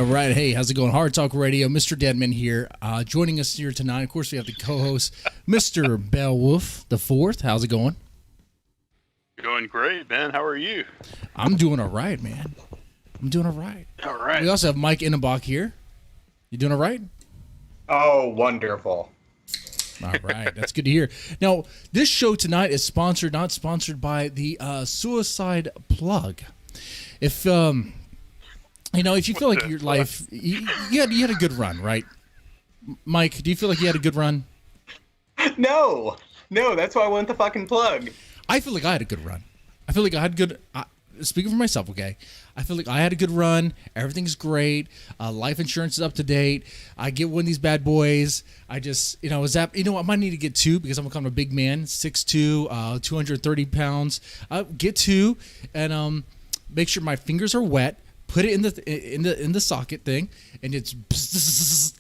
Right, hey, how's it going? Hard Talk Radio, Mr. Deadman here. Joining us here tonight, of course, we have the co-host, Mr. Beowulf the Fourth. How's it going? Going great, man. How are you? I'm doing all right, man. I'm doing all right. All right. We also have Mike Innenbach here. You doing all right? Oh, wonderful. All right, that's good to hear. Now, this show tonight is not sponsored by the Suicide Plug. If if you feel like your life, you had a good run, right? Mike, do you feel like you had a good run? No, that's why I want the fucking plug. I feel like I had a good run. I feel like I had good, speaking for myself, okay? I feel like I had a good run. Everything's great. Life insurance is up to date. I get one of these bad boys. I just, I might need to get two because I'm becoming a big man, 6'2", 230 pounds. Get two and make sure my fingers are wet. Put it in the socket thing, and it's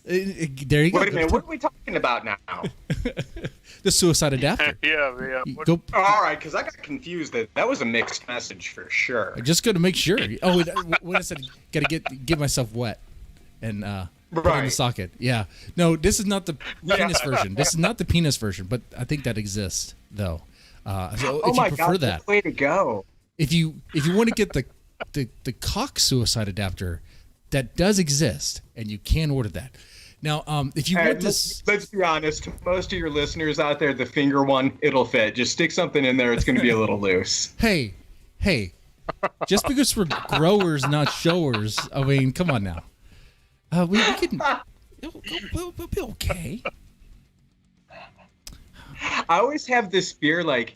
there you go. Wait a minute, what are we talking about now? The suicide adapter. yeah. All right, because I got confused. That was a mixed message for sure. Just go to make sure. Oh, when I said gotta get myself wet and put it in the socket. Yeah. No, this is not the penis version. This is not the penis version, but I think that exists though. So if you prefer that, way to go. If you want to get the cock suicide adapter, that does exist, and you can order that. Now, if you want this, let's be honest. Most of your listeners out there, the finger one, it'll fit. Just stick something in there; it's going to be a little loose. Hey, just because we're growers, not showers. I mean, come on now. We can. We'll be okay. I always have this fear, like,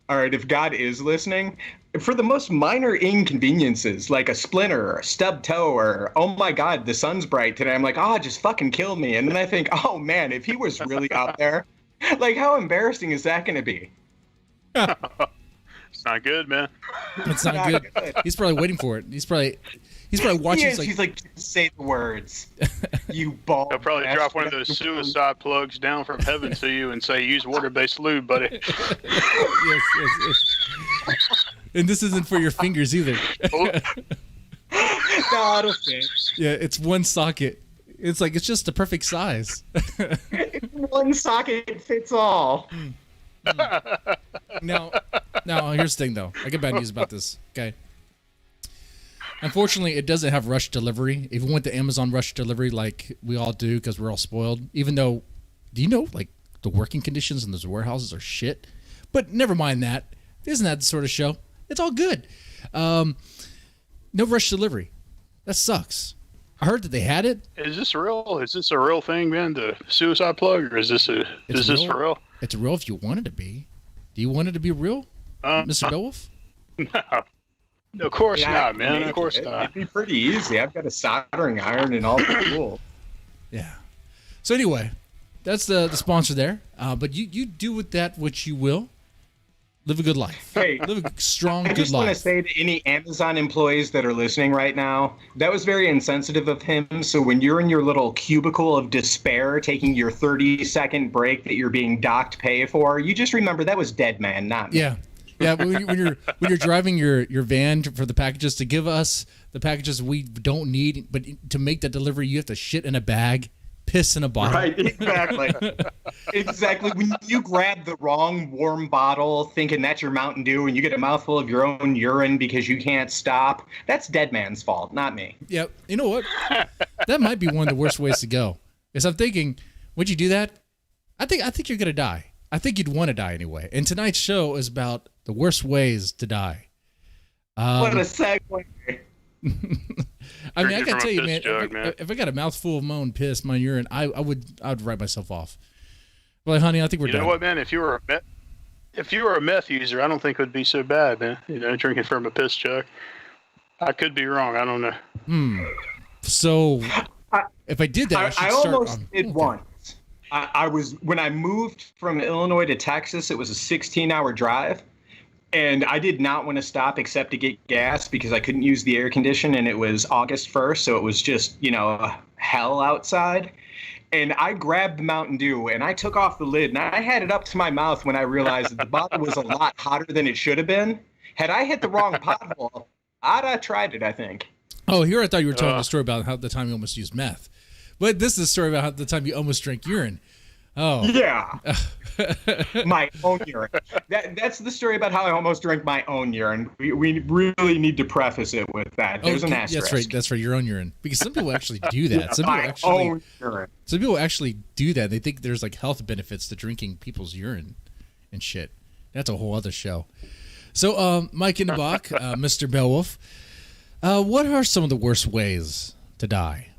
all right, if God is listening, for the most minor inconveniences, like a splinter or a stub toe or, oh my God, the sun's bright today, I'm like, just fucking kill me. And then I think, oh man, if he was really out there, like, how embarrassing is that going to be? It's not good, man. It's not good. He's probably waiting for it. He's probably watching. He's like, say the words. You bald. He'll probably drop one of those suicide plugs down from heaven to you and say, use water-based lube, buddy. Yes. And this isn't for your fingers either. No, it'll fit. Yeah, it's one socket. It's just the perfect size. One socket fits all. Now, here's the thing, though. I get bad news about this, okay? Unfortunately, it doesn't have rush delivery. If you went to Amazon rush delivery like we all do because we're all spoiled, even though, do you know, like, the working conditions in those warehouses are shit? But never mind that. Isn't that the sort of show? It's all good. No rush delivery. That sucks. I heard that they had it. Is this real? Is this a real thing, man? The suicide plug, or is this for real? It's real if you want it to be. Do you want it to be real, Mr. Beowulf? No, of course not, man. Of course not. It'd be pretty easy. I've got a soldering iron and all the tools. Yeah. So anyway, that's the sponsor there. But you do with that what you will. Live a good life. Hey, live a strong, good life. I just want to say to any Amazon employees that are listening right now, that was very insensitive of him. So when you're in your little cubicle of despair, taking your 30-second break that you're being docked pay for, you just remember that was dead man, not me. Yeah. Yeah, when you're driving your van for the packages, to give us the packages we don't need, but to make that delivery, you have to shit in a bag, piss in a bottle. Right, exactly. Exactly. When you grab the wrong warm bottle thinking that's your Mountain Dew and you get a mouthful of your own urine because you can't stop, that's dead man's fault, not me. Yeah, you know what? That might be one of the worst ways to go. Because I'm thinking, would you do that? I think you're going to die. I think you'd want to die anyway. And tonight's show is about the worst ways to die. What a segue. I mean, I gotta tell you, man, if I got a mouthful of my own piss, my urine, I would write myself off. Well, honey, I think we're done. You know what, man? If you were a meth user, I don't think it would be so bad, man. Drinking from a piss jug. I could be wrong. I don't know. So if I did that, I should start almost on, did once. I was when I moved from Illinois to Texas. It was a 16-hour drive, and I did not want to stop except to get gas because I couldn't use the air condition, and it was August 1st, so it was just hell outside. And I grabbed the Mountain Dew and I took off the lid and I had it up to my mouth when I realized that the bottle was a lot hotter than it should have been. Had I hit the wrong pothole, I'd have tried it, I think. Oh, here I thought you were telling a story about how the time you almost used meth. But this is a story about how the time you almost drank urine. Oh. Yeah. My own urine. That's the story about how I almost drank my own urine. We really need to preface it with that. There's an asterisk. That's right, your own urine. Because some people actually do that. Urine. Some people actually do that. They think there's like health benefits to drinking people's urine and shit. That's a whole other show. So, Mike in the Bach, Mr. Beowulf, what are some of the worst ways to die?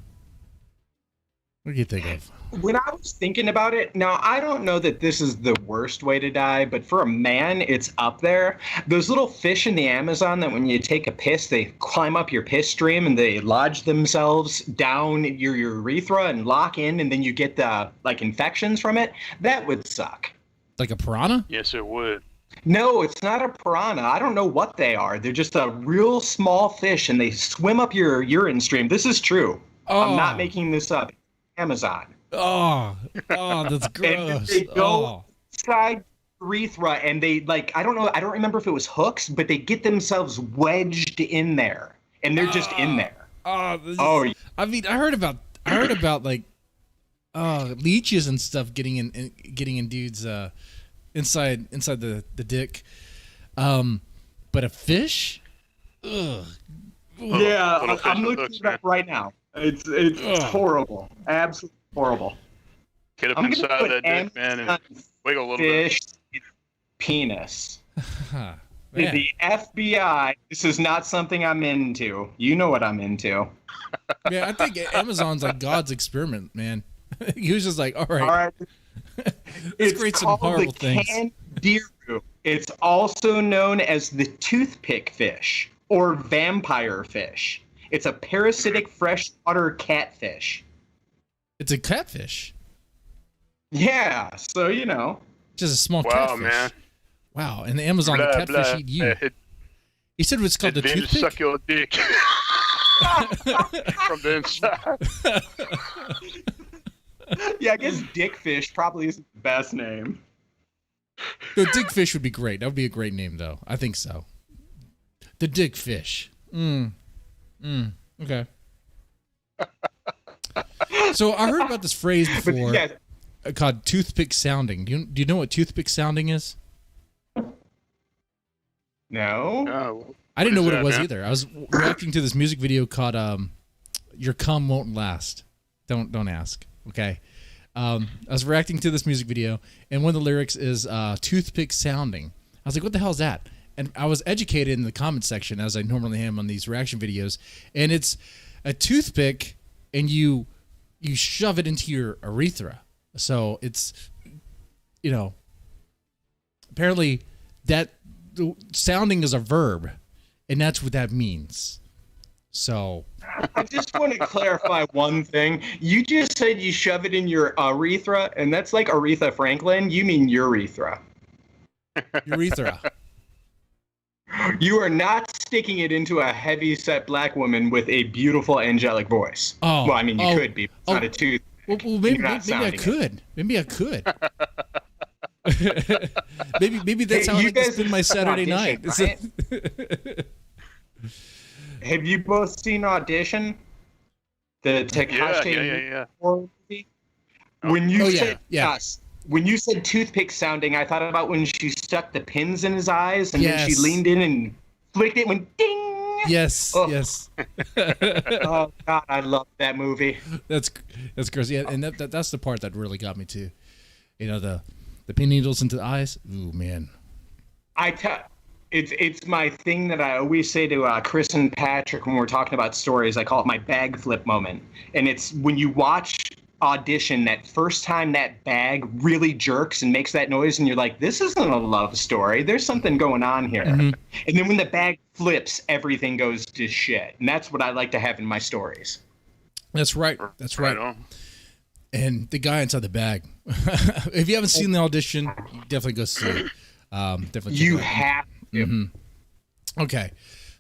What do you think of? When I was thinking about it, now I don't know that this is the worst way to die, but for a man, it's up there. Those little fish in the Amazon that when you take a piss, they climb up your piss stream and they lodge themselves down your urethra and lock in, and then you get the infections from it. That would suck. Like a piranha? Yes, it would. No, it's not a piranha. I don't know what they are. They're just a real small fish, and they swim up your urine stream. This is true. I'm not making this up. Amazon. Oh, that's gross. And they go inside urethra, and they I don't remember if it was hooks, but they get themselves wedged in there, and they're just in there. I mean, I heard about leeches and stuff getting in dudes inside the dick, but a fish. Ugh. Yeah, I'm looking it up right now. It's horrible, absolutely horrible. Get up inside that dick, man, and wiggle a little fish bit. Penis. The FBI. This is not something I'm into. You know what I'm into. Yeah, I think Amazon's like God's experiment, man. He was just like, all right. Let's create some horrible things. Kandiru. It's also known as the toothpick fish or vampire fish. It's a parasitic freshwater catfish. It's a catfish. Yeah, so just a small catfish. Man. Wow, and the Amazon catfish eat you. You said it's called the toothpick? Suck your dick from the inside. Yeah, I guess dickfish probably isn't the best name. The dickfish would be great. That would be a great name, though. I think so. The dickfish. Okay. So I heard about this phrase before called toothpick sounding. Do you know what toothpick sounding is? No. I didn't know what it was either. I was reacting to this music video called "Your Cum Won't Last." Don't ask. Okay. I was reacting to this music video, and one of the lyrics is toothpick sounding. I was like, what the hell is that? And I was educated in the comment section, as I normally am on these reaction videos, and it's a toothpick, and you shove it into your urethra. So it's, apparently that sounding is a verb, and that's what that means. So I just want to clarify one thing. You just said you shove it in your urethra, and that's like Aretha Franklin. You mean urethra. Urethra. You are not sticking it into a heavy-set black woman with a beautiful angelic voice. Oh, well, I mean, you could be. It's not a tooth. Well, maybe I could. Maybe I could. maybe that's how I like to spend my Saturday night. Right? Have you both seen Audition? The Tekashi movie? When you said yes. When you said toothpick sounding, I thought about when she stuck the pins in his eyes and then she leaned in and flicked it when ding. Yes, yes. Oh God, I love that movie. That's gross. Yeah, and that's the part that really got me too. The pin needles into the eyes. Ooh, man. It's my thing that I always say to Chris and Patrick when we're talking about stories. I call it my bag flip moment, and it's when you watch audition, that first time that bag really jerks and makes that noise, and you're like, this isn't a love story. There's something going on here. And then when the bag flips, everything goes to shit. And that's what I like to have in my stories. That's right. That's right. Right on. And the guy inside the bag. If you haven't seen the audition, you definitely go see it. Definitely. You have to. Okay.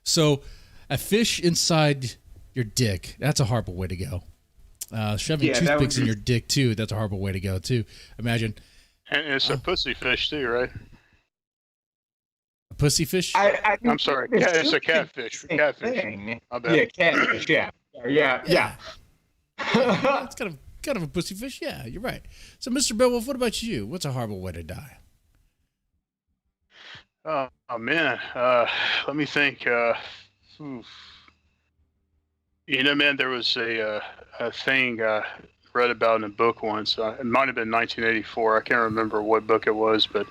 So a fish inside your dick, that's a horrible way to go. Shoving toothpicks in your dick, too, that's a horrible way to go, too. Imagine. And it's a pussy fish, too, right? A pussy fish? I'm sorry. Yeah, it's a catfish. Catfish. Yeah, catfish, yeah. Yeah. It's kind of a pussy fish. Yeah, you're right. So, Mr. Beowulf, what about you? What's a horrible way to die? Oh man. Let me think. You know, man, there was a thing I read about in a book once. It might have been 1984. I can't remember what book it was, but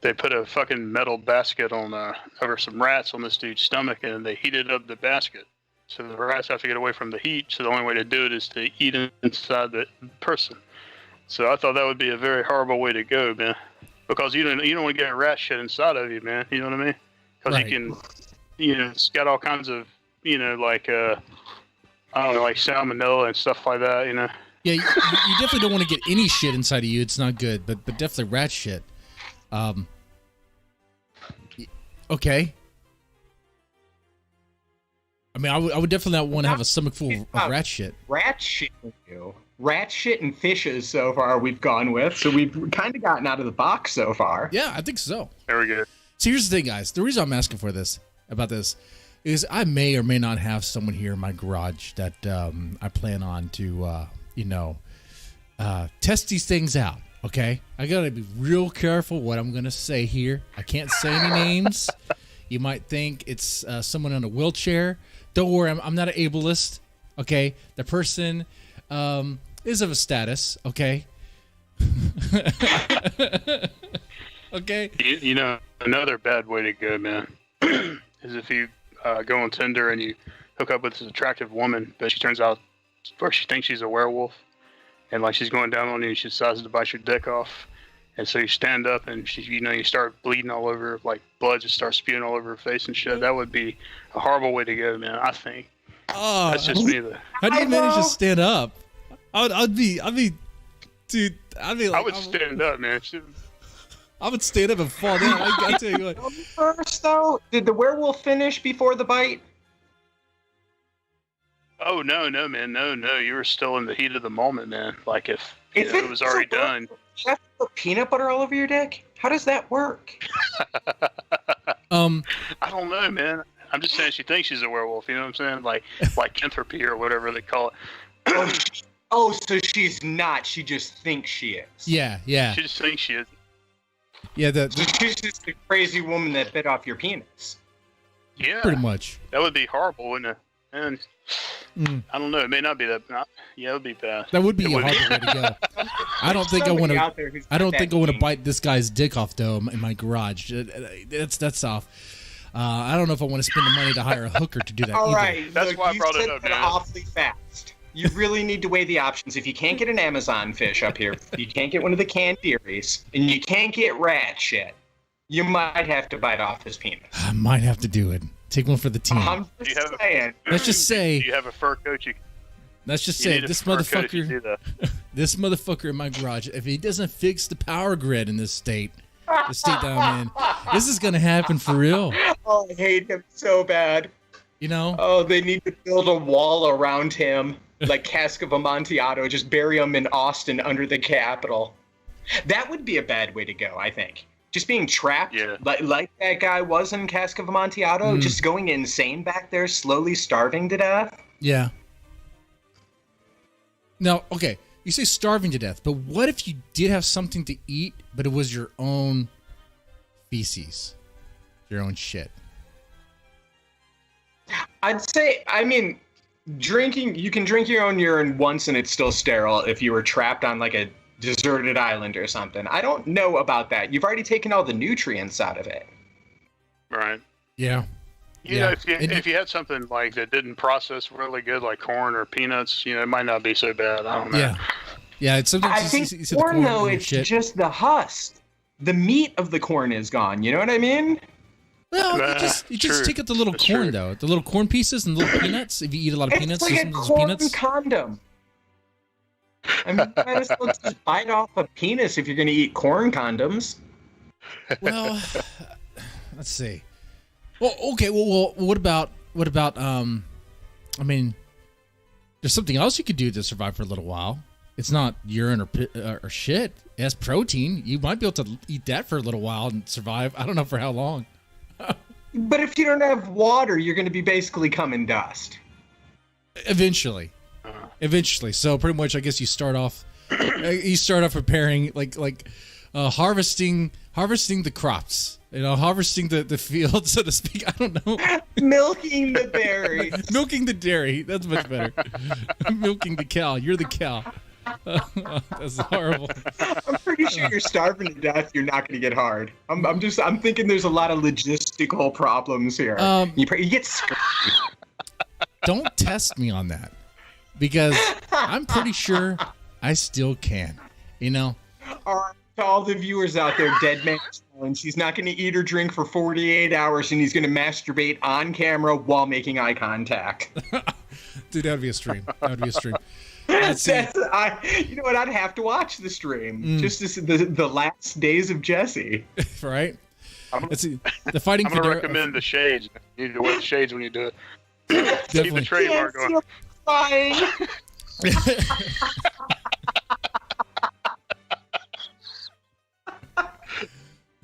they put a fucking metal basket on over some rats on this dude's stomach, and they heated up the basket. So the rats have to get away from the heat. So the only way to do it is to eat inside the person. So I thought that would be a very horrible way to go, man, because you don't want to get rat shit inside of you, man. You know what I mean? Because you can, it's got all kinds of, like I don't know, like salmonella and stuff like that, Yeah, you definitely don't want to get any shit inside of you. It's not good, but definitely rat shit. Okay. I mean, I would definitely not want to have a stomach full of rat shit. Rat shit with you. Rat shit and fishes so far we've gone with, so we've kind of gotten out of the box so far. Yeah, I think so. Very good. So here's the thing, guys. The reason I'm asking about this, is I may or may not have someone here in my garage that I plan on to, test these things out. Okay, I gotta be real careful what I'm gonna say here. I can't say any names. You might think it's someone in a wheelchair. Don't worry, I'm not an ableist. Okay, the person is of a status. Okay. Okay. Another bad way to go, man, is if you go on Tinder and you hook up with this attractive woman, but she turns out first she thinks she's a werewolf, and like she's going down on you, and she decides to bite your dick off, and so you stand up and you start bleeding all over, like blood just starts spewing all over her face and shit. That would be a horrible way to go, man. I think. Oh, that's just me. How do you manage to stand up? I'd be, dude. I would stand up, man. I would stand up and fall down. I tell you what. First, though, did the werewolf finish before the bite? Oh no, man, no. You were still in the heat of the moment, man. Like if it was already done. You have to put peanut butter all over your dick? How does that work? I don't know, man. I'm just saying she thinks she's a werewolf. You know what I'm saying? Like lycanthropy or whatever they call it. Oh, so she's not. She just thinks she is. Yeah. She just thinks she is. Yeah, so she's just a crazy woman that bit off your penis. Yeah. Pretty much. That would be horrible, wouldn't it? And I don't know. It may not be that. Yeah, it would be bad. That would be a horrible way to go. I don't think I want to. I don't think I want to bite this guy's dick off though in my garage. That's off. I don't know if I want to spend the money to hire a hooker to do that. All either. right, that's why I brought it up, man. Awfully fast. You really need to weigh the options. If you can't get an Amazon fish up here, you can't get one of the canned dairies, and you can't get rat shit, you might have to bite off his penis. I might have to do it. Take one for the team. I'm just saying. Let's just say. Do you have a fur coat? Let's just say this motherfucker in my garage, if he doesn't fix the power grid in this state, the state that I'm in, this is gonna happen for real. Oh, I hate him so bad. Oh, they need to build a wall around him, like Cask of Amontillado, just bury him in Austin under the Capitol. That would be a bad way to go, I think. Just being trapped, like that guy was in Cask of Amontillado, just going insane back there, slowly starving to death. Yeah. Now, okay, you say starving to death, but what if you did have something to eat, but it was your own feces, your own shit? I'd say, drinking, you can drink your own urine once and it's still sterile if you were trapped on like a deserted island or something. I don't know about that. You've already taken all the nutrients out of it. Right. Yeah. Know, if you had something like that didn't process really good, like corn or peanuts, it might not be so bad. I don't know. Yeah. Yeah, it's sometimes I think you see corn, the though, and it's shit. just the husk. The meat of the corn is gone. You know what I mean? Well, you just true. take out the little That's corn true. though, the little corn pieces and the little peanuts. If you eat a lot of peanuts, It's like a sometimes corn peanuts. condom. I mean, you might as well just bite off a penis if you're going to eat corn condoms. Well, let's see. Well, okay. Well, what about? I mean, there's something else you could do to survive for a little while. It's not urine or shit. It has protein. You might be able to eat that for a little while and survive. I don't know for how long. But if you don't have water, you're going to be basically coming dust. Eventually. So pretty much, I guess you start off preparing like harvesting the crops. You know, harvesting the field, so to speak. I don't know. Milking the dairy. Milking the dairy. That's much better. Milking the cow. You're the cow. That's horrible. I'm pretty sure you're starving to death. You're not going to get hard. I'm thinking there's a lot of logistical problems here. You get scared. Don't test me on that, because I'm pretty sure I still can. You know. All right, to all the viewers out there, Dead Man Challenge. He's not going to eat or drink for 48 hours, and he's going to masturbate on camera while making eye contact. Dude, that'd be a stream. You know what? I'd have to watch the stream just to see the last days of Jesse. Right? Let's see. The fighting. I'm gonna recommend the shades. You need to wear the shades when you do it. Keep the Definitely. trademark going. You're flying.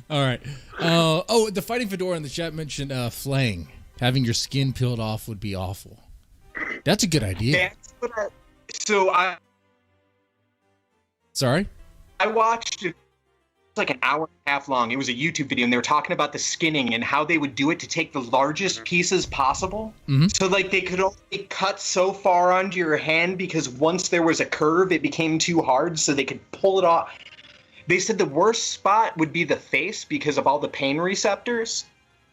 All right. The fighting fedora in the chat mentioned flaying. Having your skin peeled off would be awful. That's a good idea. Sorry? I watched it. It's like an hour and a half long. It was a YouTube video, and they were talking about the skinning and how they would do it to take the largest pieces possible. Mm-hmm. So, like, they could only cut so far onto your hand because once there was a curve, it became too hard, so they could pull it off. They said the worst spot would be the face because of all the pain receptors,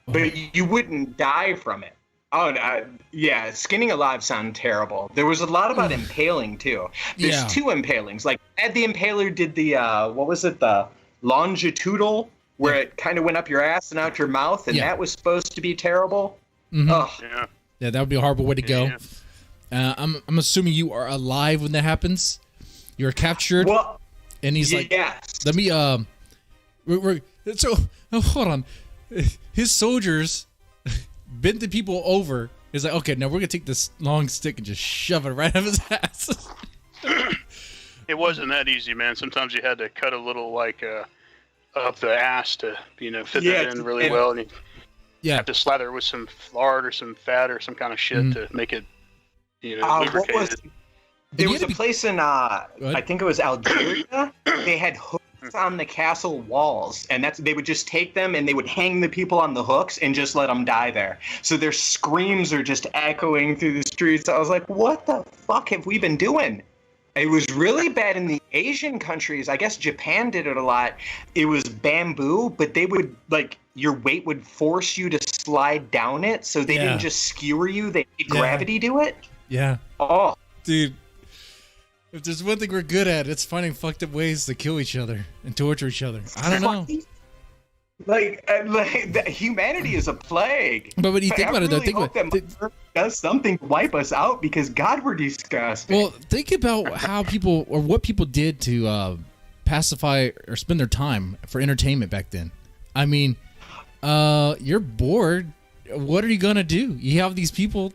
but you wouldn't die from it. Oh, no, yeah, skinning alive sounded terrible. There was a lot about impaling, too. There's two impalings. Like, Ed the Impaler did the, the longitudinal, where it kind of went up your ass and out your mouth, and that was supposed to be terrible. Mm-hmm. Yeah, that would be a horrible way to go. Yeah. I'm assuming you are alive when that happens. You're captured. Well, and he's like, let me, hold on. His soldiers bent the people over. He's like, okay, now we're going to take this long stick and just shove it right up his ass. It wasn't that easy, man. Sometimes you had to cut a little, up the ass to, fit that in really well. And you have to slather it with some lard or some fat or some kind of shit to make it, lubricated. There was a place in, I think it was Algeria. They had hooks on the castle walls, and they would just take them and they would hang the people on the hooks and just let them die there. So their screams are just echoing through the streets. I was like, what the fuck have we been doing? It was really bad in the Asian countries. I guess Japan did it a lot. It was bamboo, but they would, your weight would force you to slide down it, so they didn't just skewer you. They made gravity do it. Yeah. Oh. Dude. If there's one thing we're good at, it's finding fucked up ways to kill each other and torture each other. I don't know. Humanity is a plague. But when you think about it, though, think about it. Does something to wipe us out because God, we're disgusting. Well, think about how people or what people did to pacify or spend their time for entertainment back then. I mean, you're bored. What are you gonna do? You have these people,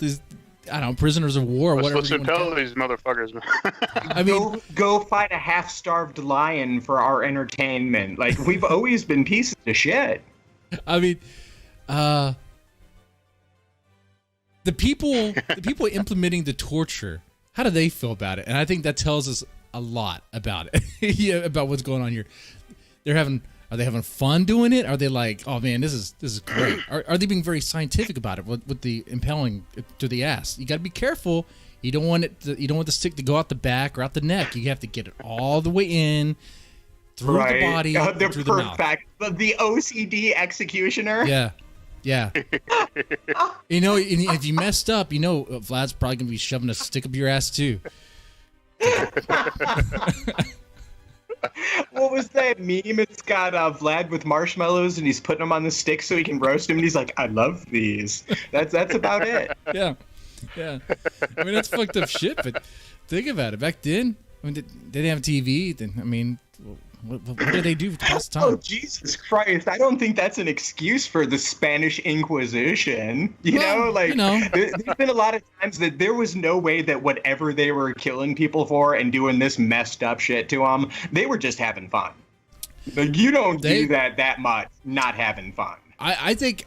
prisoners of war or whatever. Let's impel these motherfuckers, man. I mean, go fight a half-starved lion for our entertainment. Like, we've always been pieces of shit. I mean, the people implementing the torture, how do they feel about it? And I think that tells us a lot about it. About what's going on here. Are they having fun doing it? Are they like, oh man, this is great? Are they being very scientific about it with the impaling to the ass? You got to be careful. You don't want the stick to go out the back or out the neck. You have to get it all the way in through the body, through the mouth. The OCD executioner. Yeah. If you messed up, Vlad's probably gonna be shoving a stick up your ass too. What was that meme? It's got Vlad with marshmallows, and he's putting them on the stick so he can roast them. And he's like, "I love these." That's about it. Yeah. I mean, that's fucked up shit. But think about it. Back then, I mean, they didn't have TV. Then I mean, what did they do to pass the time? Oh, Jesus Christ! I don't think that's an excuse for the Spanish Inquisition. You know, there's been a lot of times that there was no way that whatever they were killing people for and doing this messed up shit to them, they were just having fun. Like, you don't do that much not having fun. I think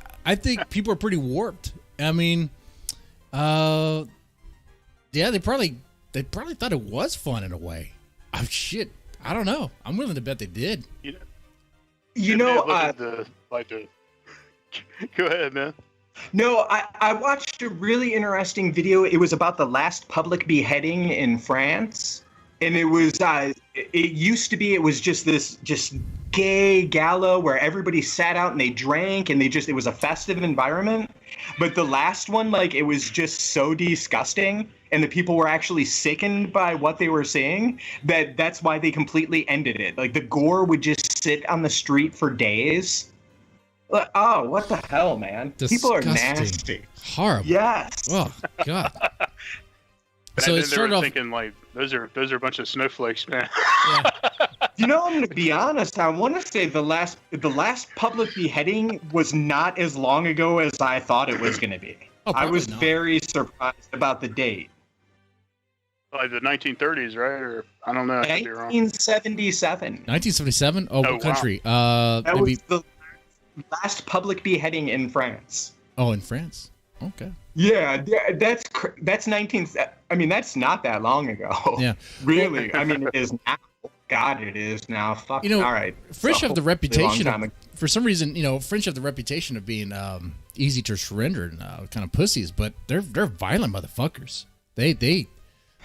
people are pretty warped. I mean, yeah, they probably thought it was fun in a way. Oh shit. I don't know. I'm willing to bet they did. Go ahead, man. No, I watched a really interesting video. It was about the last public beheading in France. And it was, it used to be, it was just this gay gala where everybody sat out and they drank and it was a festive environment. But the last one, like, it was just so disgusting. And the people were actually sickened by what they were seeing that's why they completely ended it. Like, the gore would just sit on the street for days. Oh, what the hell, man? Disgusting. People are nasty. Horrible. Yes. Oh, God. So it started off thinking, like, those are a bunch of snowflakes, man. Yeah. You know, I'm going to be honest. I want to say the last public beheading was not as long ago as I thought it was going to be. Oh, I was not. very surprised about the date. Like the 1930s, right? Or I don't know. I could be wrong. 1977. 1977? Oh, what country? That was the last public beheading in France. Oh, in France? Okay. Yeah, that's 19. I mean, that's not that long ago. Yeah. Really. I mean, it is now. God, it is now. Fuck. You know, all right. French have the reputation. For some reason, French have the reputation of being easy to surrender and kind of pussies, but they're violent motherfuckers.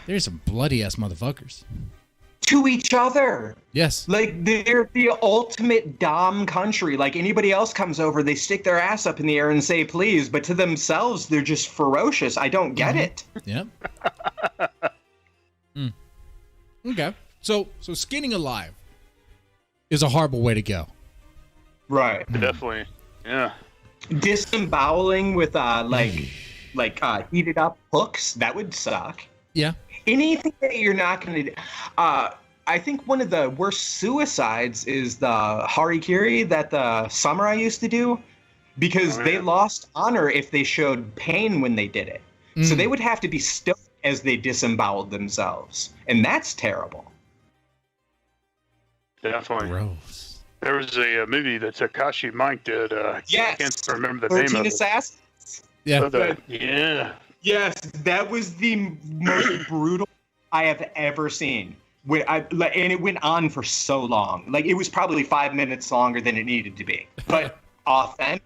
They're some bloody ass motherfuckers. To each other. Yes. Like, they're the ultimate dom country. Like, anybody else comes over, they stick their ass up in the air and say please, but to themselves, they're just ferocious. I don't get it. Yep. Okay. So skinning alive is a horrible way to go. Right. Definitely. Yeah. Disemboweling with heated up hooks, that would suck. Yeah. Anything that you're not going to do. I think one of the worst suicides is the harikiri that the samurai used to do, because they lost honor if they showed pain when they did it. So they would have to be still as they disemboweled themselves. And that's terrible. Definitely. Gross. There was a movie that Takashi Mike did. Yes. I can't remember the name of 13 it. Assassins. Yeah. Yeah. Yes, that was the most brutal I have ever seen. And it went on for so long. Like, it was probably 5 minutes longer than it needed to be. But authentic.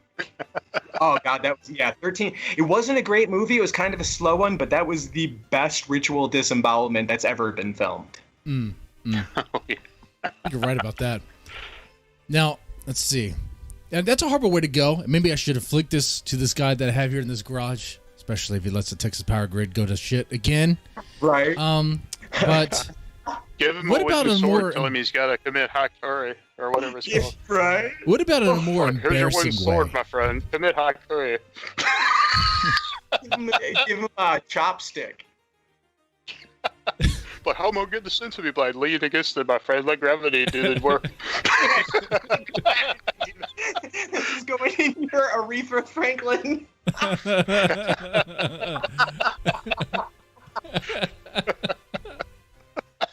Oh, God, 13. It wasn't a great movie. It was kind of a slow one, but that was the best ritual disembowelment that's ever been filmed. Oh, yeah. You're right about that. Now, let's see. And that's a horrible way to go. Maybe I should have flicked this to this guy that I have here in this garage, especially if he lets the Texas power grid go to shit again. Right. But give him what a about witness a sword, more? tell him he's got to commit hakuri or whatever it's called. Right. What about in a more Here's your embarrassing wooden sword, way? my friend. Commit hakuri. Give him a chopstick. But how am I get the sense of me by leaning against it, my friend? Let gravity do the work. This is going in your Aretha Franklin.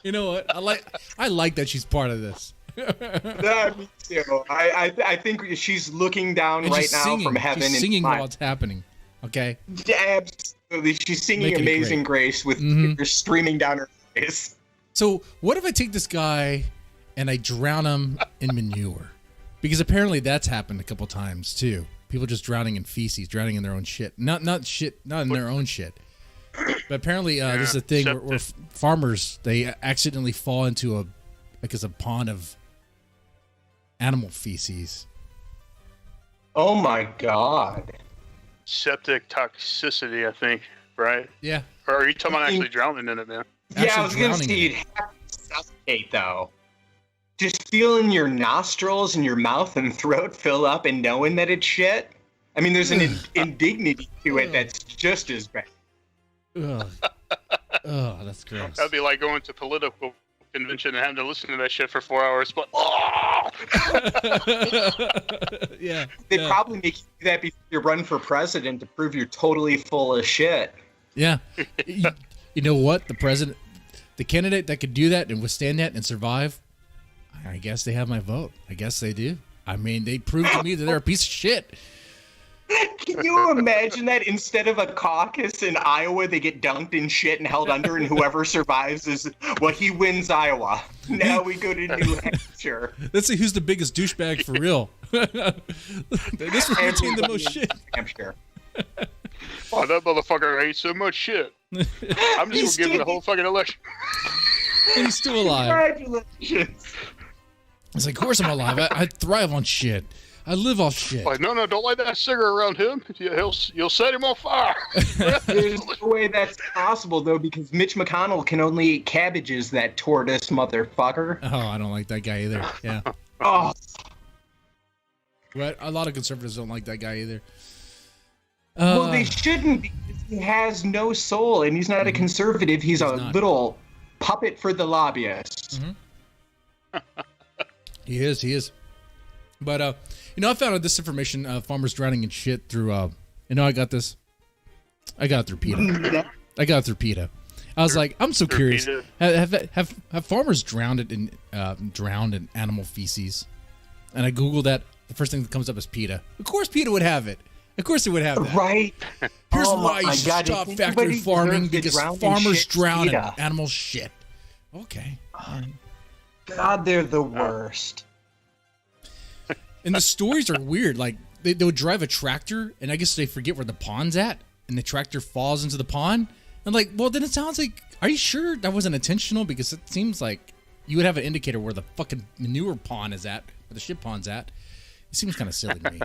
You know what? I like that she's part of this. Yeah, me too. I think she's looking down And right she's now singing. from heaven. She's and singing smiling. while it's happening. Okay. Absolutely. She's singing Making it Amazing great. Grace with tears streaming down her face. So what if I take this guy and I drown him in manure? Because apparently that's happened a couple times too. People just drowning in feces, drowning in their own shit. Not in their own shit. But apparently there's a thing where farmers, they accidentally fall into a pond of animal feces. Oh my God. Septic toxicity, I think, right? Yeah. Or are you talking about actually drowning in it, man? Yeah, I was gonna drowning say in you'd it. have to suffocate though. Just feeling your nostrils and your mouth and throat fill up and knowing that it's shit. I mean, there's an indignity to it that's just as bad. Ugh. Oh, that's gross. That'd be like going to political convention and having to listen to that shit for 4 hours. But Yeah. They'd probably make you do that before you run for president to prove you're totally full of shit. Yeah. You know what? The candidate that could do that and withstand that and survive, I guess they have my vote. I guess they do. I mean, they proved to me that they're a piece of shit. Can you imagine that instead of a caucus in Iowa, they get dunked in shit and held under, and whoever survives is, well, he wins Iowa. Now we go to New Hampshire. Let's see who's the biggest douchebag for real. This one retained the most shit. New Hampshire. oh, that motherfucker ate so much shit. I'm just gonna give him the whole fucking election. And he's still alive. Congratulations. It's like, of course I'm alive. I thrive on shit. I live off shit. Like, no, don't light that cigarette around him. You'll set him on fire. There's no way that's possible, though, because Mitch McConnell can only eat cabbages, that tortoise motherfucker. Oh, I don't like that guy either. Yeah. Oh, But a lot of conservatives don't like that guy either. well, they shouldn't, because he has no soul, and he's not a conservative. He's a not. little puppet for the lobbyists. He is. But, I found out this information, farmers drowning in shit through, I got this. I got it through PETA. I was like, I'm so curious. Have farmers drowned in animal feces? And I Googled that. The first thing that comes up is PETA. Of course PETA would have it. Of course they would have that. Right. Here's Oh why you my should God, stop if factory anybody farming, deserves to because drown in farmers shit, drown in PETA. animal shit. Okay. God, they're the worst. And the stories are weird. Like, they would drive a tractor, and I guess they forget where the pond's at, and the tractor falls into the pond. And like, well, then it sounds like, are you sure that wasn't intentional? Because it seems like you would have an indicator where the fucking manure pond is at, where the shit pond's at. It seems kind of silly to me.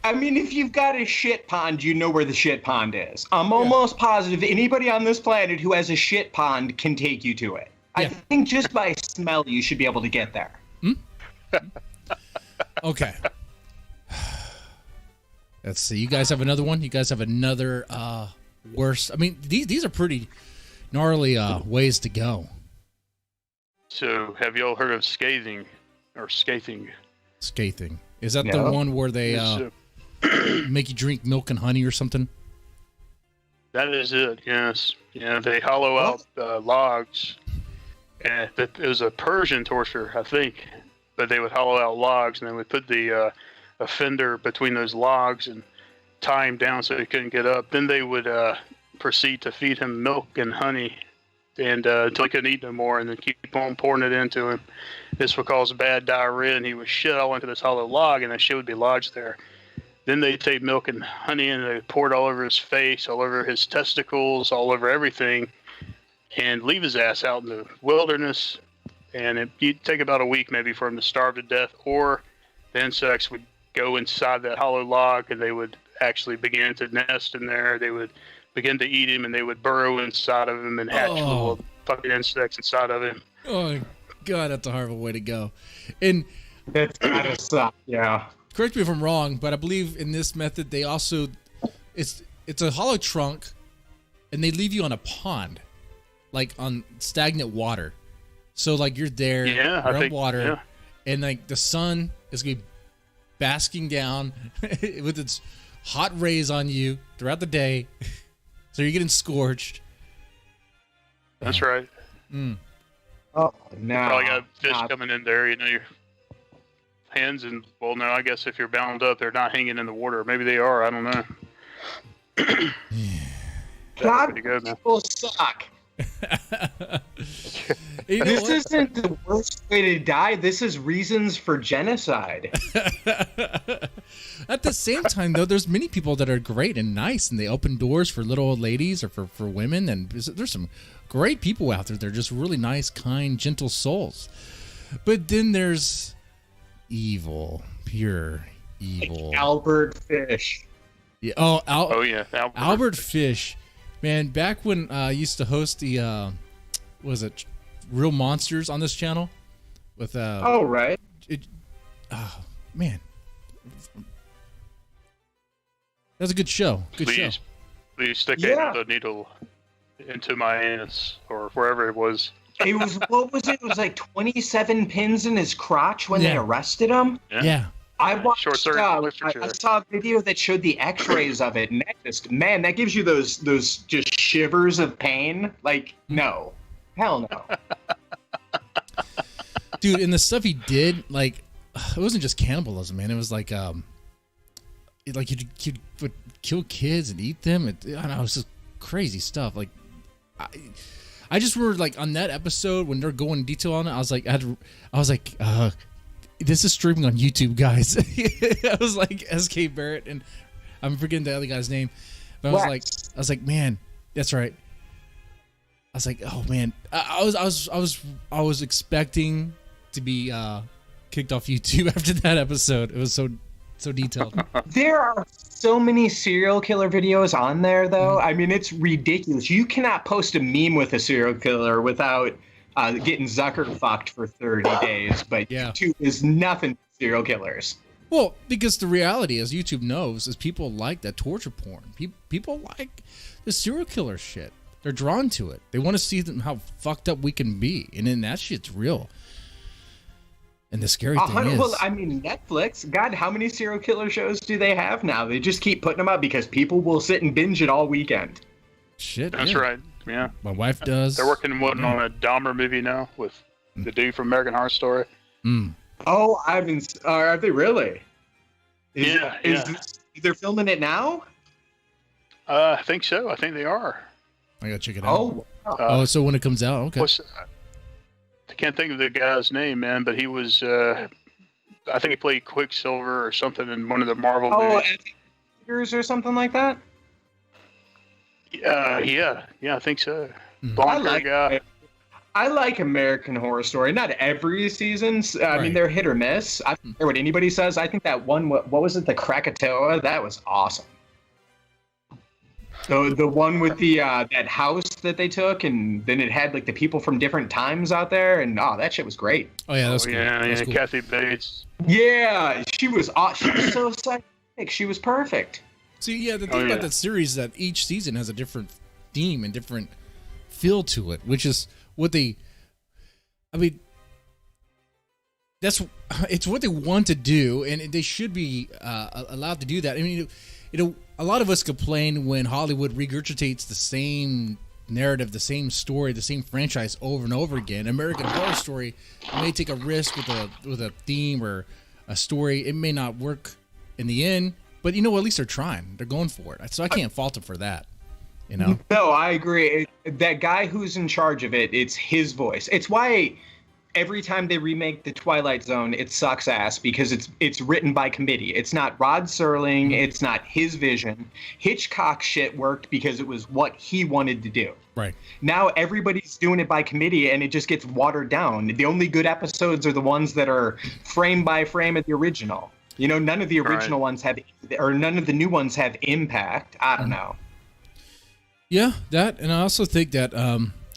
I mean, if you've got a shit pond, you know where the shit pond is. I'm almost positive anybody on this planet who has a shit pond can take you to it. I Yeah. think just by smell, you should be able to get there. Okay. Let's see. You guys have another one? You guys have another worse? I mean, these are pretty gnarly ways to go. So, have y'all heard of scathing or scathing? Scathing. Is that the No. one where they make you drink milk and honey or something? That is it. Yes. Yeah, they hollow out logs, and it was a Persian torture, I think. But they would hollow out logs, and they would put the offender between those logs and tie him down so he couldn't get up. Then they would proceed to feed him milk and honey, and until he couldn't eat no more, and then keep on pouring it into him. This would cause bad diarrhea, and he would shit all into this hollow log, and that shit would be lodged there. Then they'd take milk and honey, and they pour it all over his face, all over his testicles, all over everything, and leave his ass out in the wilderness. And you'd take about a week maybe for him to starve to death, or the insects would go inside that hollow log, and they would actually begin to nest in there. They would begin to eat him, and they would burrow inside of him and hatch little fucking insects inside of him. Oh, God, that's a horrible way to go. And That's gotta suck. Yeah. correct me if I'm wrong, but I believe in this method they also it's a hollow trunk, and they leave you on a pond, like on stagnant water. So like you're there around water, and like the sun is gonna be basking down with its hot rays on you throughout the day, so you're getting scorched. That's right. Oh no. Probably got fish coming in there, your hands, and well, no, I guess if you're bound up, they're not hanging in the water. Maybe they are. I don't know. God, pretty good, man. people suck. You know This what? isn't the worst way to die. This is reasons for genocide. At the same time, though, there's many people that are great and nice, and they open doors for little old ladies or for women, and there's some great people out there. They're just really nice, kind, gentle souls. But then there's evil, pure evil. Like Albert Fish. Yeah. Oh yeah, Albert Fish. Man, back when I used to host the was it Real Monsters on this channel with Oh right. Oh man, that's a good show. Good show. Please stick a needle into my anus or wherever it was. It was, what was it? It was like 27 pins in his crotch when they arrested him. Yeah. I watched. I saw a video that showed the X-rays of it, and that just, man, that gives you those just shivers of pain. Like, no, hell no. Dude, and the stuff he did, like, it wasn't just cannibalism, man. It was like he'd would kill kids and eat them. I don't know, it was just crazy stuff. Like, I just remember, like, on that episode when they're going in detail on it, I was like, this is streaming on YouTube, guys. I was like SK Barrett, and I'm forgetting the other guy's name, but I was like, man, that's right. I was like, oh man, I was expecting to be kicked off YouTube after that episode. It was so detailed. There are so many serial killer videos on there, though. I mean, it's ridiculous. You cannot post a meme with a serial killer without getting Zucker fucked for 30 days. But YouTube is nothing but serial killers. Well, because the reality, as YouTube knows, is people like that torture porn. People like the serial killer shit. They're drawn to it. They want to see how fucked up we can be, and then that shit's real. And the scary thing is, well, I mean, Netflix. God, how many serial killer shows do they have now? They just keep putting them up because people will sit and binge it all weekend. Shit, that's right. Yeah, my wife does. They're working on a Dahmer movie now with the dude from American Horror Story. Oh, are they really? They're filming it now? I think so. I think they are. I gotta check it out. So when it comes out, okay. I can't think of the guy's name, man, but he was, I think he played Quicksilver or something in one of the Marvel movies. Or something like that? Yeah, I think so. Blonde guy. I like American Horror Story. Not every season. I mean, they're hit or miss. I don't care what anybody says. I think that one, what was it, the Krakatoa? That was awesome. The one with the that house that they took, and then it had like the people from different times out there, and that shit was great. Oh yeah, that's cool. Yeah, cool. Kathy Bates. Yeah, she was so psychic. She was perfect. See, the thing about that series is that each season has a different theme and different feel to it, which is what they. I mean, it's what they want to do, and they should be allowed to do that. I mean, a lot of us complain when Hollywood regurgitates the same narrative, the same story, the same franchise over and over again. American Horror Story may take a risk with a theme or a story. It may not work in the end, but at least they're trying. They're going for it. So I can't fault them for that. No, I agree. That guy who's in charge of it, it's his voice. It's why every time they remake The Twilight Zone, it sucks ass because it's written by committee. It's not Rod Serling. It's not his vision. Hitchcock shit worked because it was what he wanted to do. Right. Now everybody's doing it by committee, and it just gets watered down. The only good episodes are the ones that are frame by frame of the original. None of the original ones have, or none of the new ones have impact. I don't know. Yeah, that, and I also think that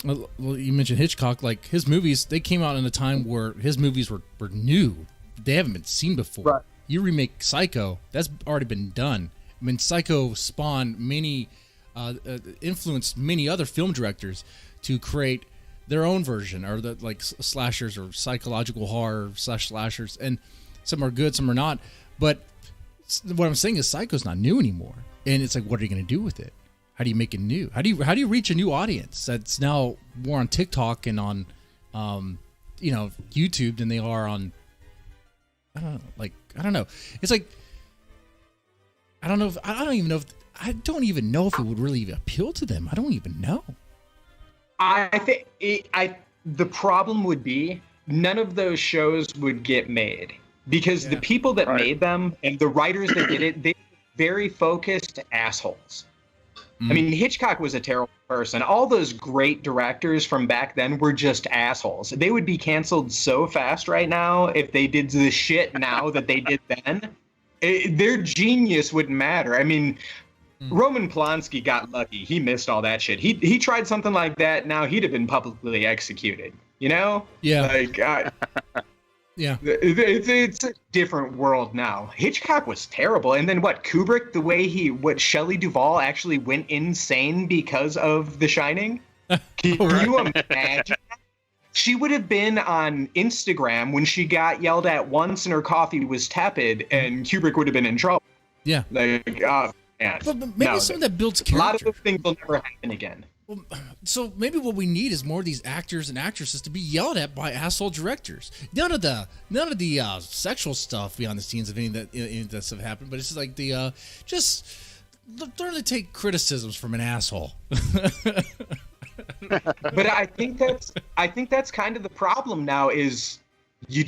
well, you mentioned Hitchcock, like his movies, they came out in a time where his movies were new. They haven't been seen before. Right. You remake Psycho, that's already been done. I mean, Psycho spawned many, influenced many other film directors to create their own version, or like slashers or psychological horror / slashers, and some are good, some are not. But what I'm saying is Psycho's not new anymore, and it's like, what are you going to do with it? How do you make it new? How do you reach a new audience that's now more on TikTok and on, YouTube than they are on? I don't know. It's like I don't even know if it would really even appeal to them. I don't even know. I think the problem would be none of those shows would get made because the people that made them and the writers that did it, they were very focused assholes. I mean, Hitchcock was a terrible person. All those great directors from back then were just assholes. They would be canceled so fast right now if they did the shit now that they did then. Their genius wouldn't matter. I mean, Roman Polanski got lucky. He missed all that shit. He tried something like that. Now he'd have been publicly executed. You know? Yeah. Like, yeah. It's a different world now. Hitchcock was terrible. And then what? Kubrick, the way Shelley Duvall actually went insane because of The Shining? Can you imagine? She would have been on Instagram when she got yelled at once and her coffee was tepid, and Kubrick would have been in trouble. Yeah. Like, man. But maybe some of that builds character. A lot of those things will never happen again. Well, so maybe what we need is more of these actors and actresses to be yelled at by asshole directors. None of the sexual stuff behind the scenes of any of that stuff happened, but it's just like the just learn to take criticisms from an asshole. But I think that's kind of the problem now is you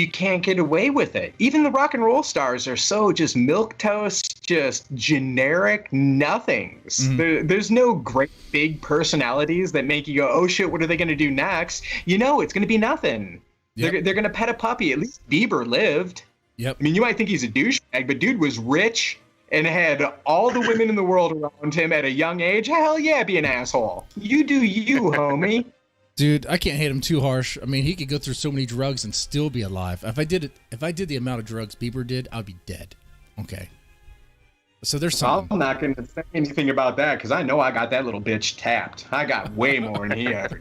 can't get away with it. Even the rock and roll stars are so just milquetoast, just generic nothings. Mm-hmm. There's no great big personalities that make you go, oh shit, what are they going to do next? You know, it's going to be nothing. Yep. They're going to pet a puppy. At least Bieber lived. Yep. I mean, you might think he's a douchebag, but dude was rich and had all the women in the world around him at a young age. Hell yeah, be an asshole. You do you, homie. Dude, I can't hate him too harsh. I mean, he could go through so many drugs and still be alive. If I did the amount of drugs Bieber did, I'd be dead. Okay. So there's something. I'm not going to say anything about that because I know I got that little bitch tapped. I got way more than he ever.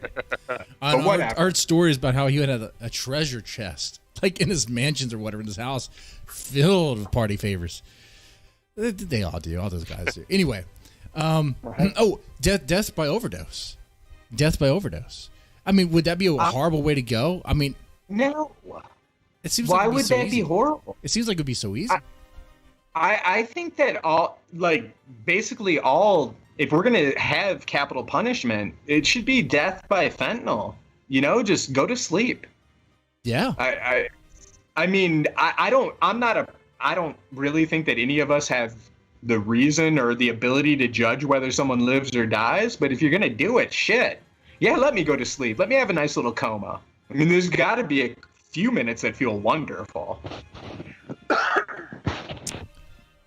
I heard stories about how he had a treasure chest, like in his mansions or whatever, in his house, filled with party favors. They all do. All those guys do. Anyway, death by overdose. Death by overdose. I mean, would that be a horrible way to go? I mean, no. It seems. Why like would that be horrible? It seems like it would be so easy. I think that basically if we're gonna have capital punishment, it should be death by fentanyl. You know, just go to sleep. Yeah. I mean, I don't really think that any of us have the reason or the ability to judge whether someone lives or dies. But if you're going to do it, shit. Yeah, let me go to sleep. Let me have a nice little coma. I mean, there's got to be a few minutes that feel wonderful.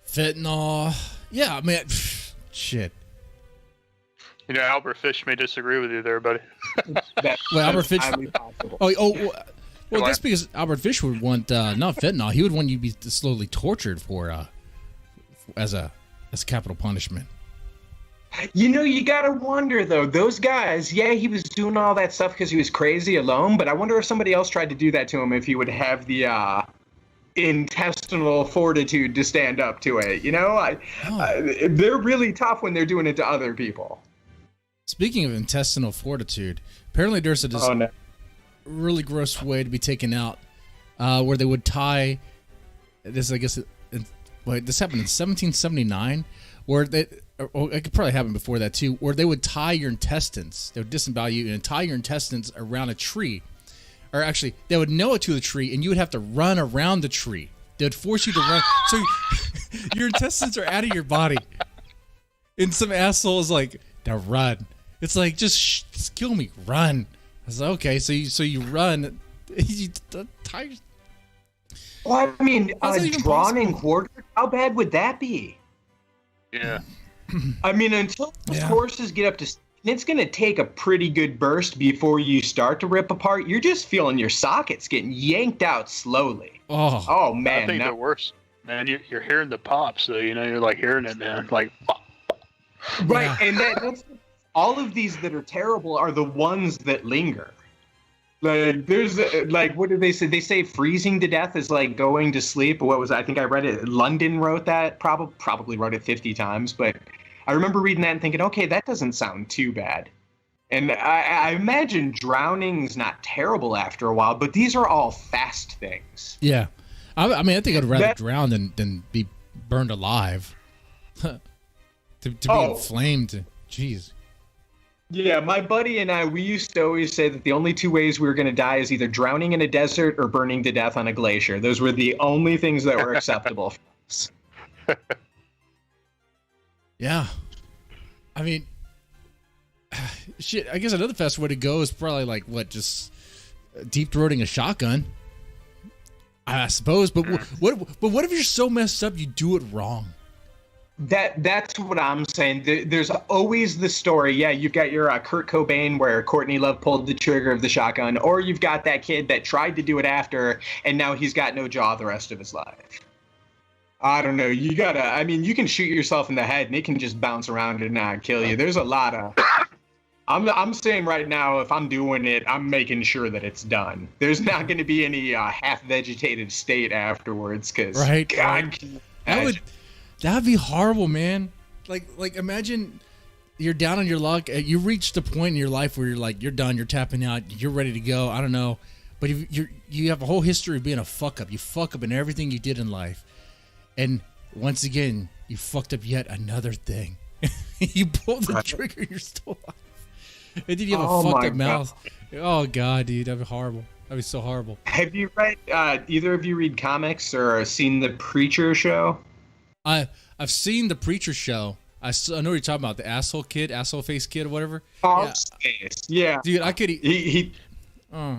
Fentanyl. Yeah, man. Shit. You know, Albert Fish may disagree with you there, buddy. Albert Fish. Well, that's because Albert Fish would want not fentanyl. He would want you to be slowly tortured for as capital punishment. You know, you gotta wonder though. Those guys, yeah, he was doing all that stuff because he was crazy alone. But I wonder if somebody else tried to do that to him, if he would have the intestinal fortitude to stand up to it. You know, they're really tough when they're doing it to other people. Speaking of intestinal fortitude, apparently there's a really gross way to be taken out, where they would tie this. I guess this happened in 1779, where it could probably happen before that too, where they would tie your intestines. They would disembowel you and tie your intestines around a tree, or actually, they would nail it to the tree, and you would have to run around the tree. They would force you to run, so your intestines are out of your body, and some asshole is like, "Now run." It's like, just kill me, run. I was like, okay, so you run, you tie. Well, I mean, drawn and quartered. How bad would that be? Yeah. I mean, until those horses get up to, it's going to take a pretty good burst before you start to rip apart. You're just feeling your sockets getting yanked out slowly. Oh man, I think they're worse. Man, you're hearing the pop, so you know you're like hearing it, man. Like, right, yeah. And that's all of these that are terrible are the ones that linger. Like, there's what do they say? They say freezing to death is like going to sleep. What was I think I read it. London wrote that. Probably wrote it 50 times, but I remember reading that and thinking, okay, that doesn't sound too bad. And I imagine drowning's not terrible after a while, but these are all fast things. Yeah, I mean, I think I'd rather drown than be burned alive. to be inflamed. Jeez. Yeah, my buddy and I, we used to always say that the only two ways we were going to die is either drowning in a desert or burning to death on a glacier. Those were the only things that were acceptable for us. Yeah. I mean, shit, I guess another fast way to go is probably just deep-throating a shotgun. I suppose, but what if you're so messed up you do it wrong? That's what I'm saying. There's always the story. Yeah, you've got your Kurt Cobain where Courtney Love pulled the trigger of the shotgun, or you've got that kid that tried to do it after, and now he's got no jaw the rest of his life. I don't know. You gotta. I mean, you can shoot yourself in the head, and it can just bounce around and not kill you. There's a lot of. I'm saying right now, if I'm doing it, I'm making sure that it's done. There's not going to be any half vegetated state afterwards, because Right, God, that would be horrible, man. Like imagine you're down on your luck. You reached a point in your life where you're like, you're done. You're tapping out. You're ready to go. I don't know, but you have a whole history of being a fuck up. You fuck up in everything you did in life, and once again, you fucked up yet another thing. You pull the trigger. You're still alive. And then you have a fucked up mouth. Oh god, dude, that'd be horrible. That'd be so horrible. Have you read? Either of you read comics or seen the Preacher show? I've seen the Preacher show. I know what you're talking about. The asshole face kid, or whatever. Yeah. Dude, I could.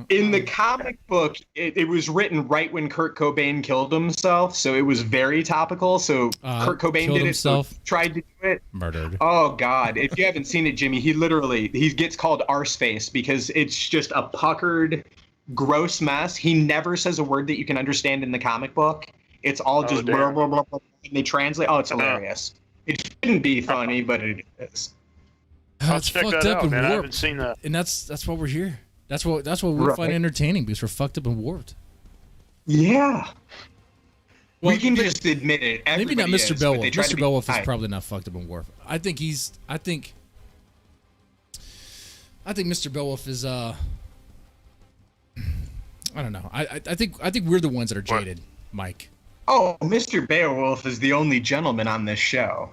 In the comic book, it was written right when Kurt Cobain killed himself, so it was very topical. So Kurt Cobain did himself. it, so tried to do it. Murdered. Oh God! If you haven't seen it, Jimmy, he gets called Arseface because it's just a puckered, gross mess. He never says a word that you can understand in the comic book. It's all just blah, blah, blah, blah, and they translate. Oh, it's hilarious. It shouldn't be funny, but it is. It's check fucked that up out, and man. warped. I haven't seen that. And that's why we're here. That's what we find entertaining, because we're fucked up and warped. Yeah. Well, we can just admit it. Maybe not Mr. Is, Beowulf. they try Mr. to be Beowulf is kind. probably not fucked up and warped. I think Mr. Beowulf is I don't know. I think we're the ones that are jaded, Mike. Oh, Mr. Beowulf is the only gentleman on this show.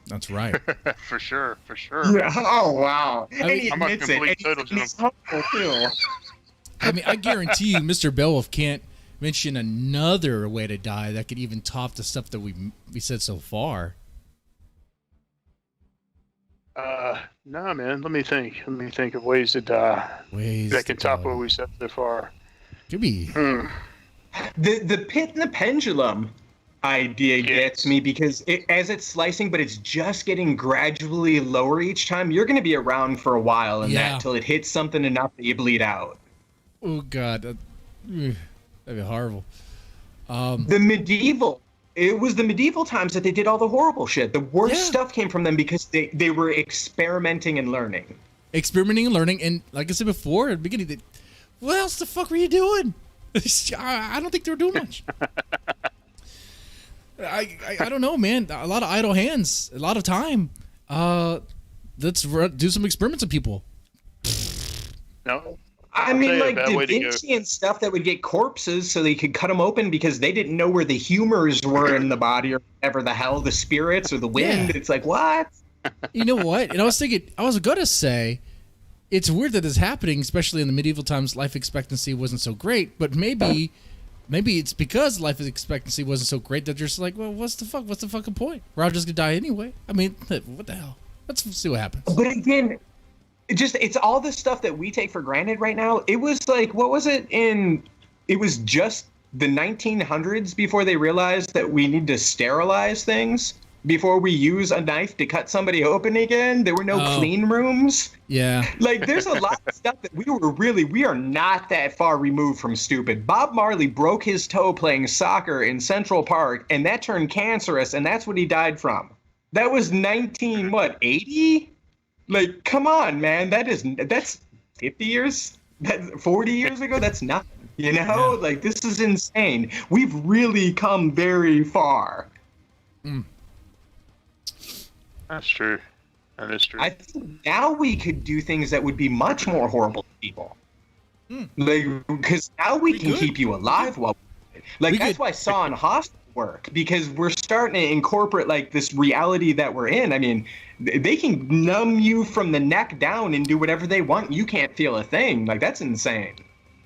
That's right. For sure. Yeah. Oh wow. I mean, and he I'm a admits it. complete And total he's humble too. I mean, I guarantee you, Mr. Beowulf can't mention another way to die that could even top the stuff that we said so far. No, man. Let me think of ways to die that can top what we said so far. Could be. The pit and the pendulum idea gets me because as it's slicing, but it's just getting gradually lower each time. You're going to be around for a while in that till it hits something enough that you bleed out. Oh God, that'd be horrible. It was the medieval times that they did all the horrible shit. The worst stuff came from them because they were experimenting and learning. And like I said before at the beginning, what else the fuck were you doing? I don't think they were doing much. I don't know, man. A lot of idle hands, a lot of time. Let's do some experiments on people. No. I mean, like Da Vinci and stuff that would get corpses so they could cut them open because they didn't know where the humors were in the body or whatever the hell, the spirits or the wind. Yeah. It's like, what? You know what? And I was thinking, I was going to say, it's weird that this is happening, especially in the medieval times. Life expectancy wasn't so great, but maybe it's because life expectancy wasn't so great that they're just like, well, what's the fuck? What's the fucking point? We're all just going to die anyway. I mean, what the hell? Let's see what happens. But again, it's all the stuff that we take for granted right now. It was like, what was it it was just the 1900s before they realized that we need to sterilize things before we use a knife to cut somebody open again. There were no clean rooms. Yeah. Like, there's a lot of stuff that we are not that far removed from stupid. Bob Marley broke his toe playing soccer in Central Park, and that turned cancerous, and that's what he died from. That was 80? Like, come on, man. That's 50 years? 40 years ago? That's nothing. You know? Yeah. Like, this is insane. We've really come very far. That's true. That is true. I think now we could do things that would be much more horrible to people. Like, because now we can keep you alive while that's why Saw and Hostel work, because we're starting to incorporate like this reality that we're in. I mean, they can numb you from the neck down and do whatever they want. You can't feel a thing. Like, that's insane.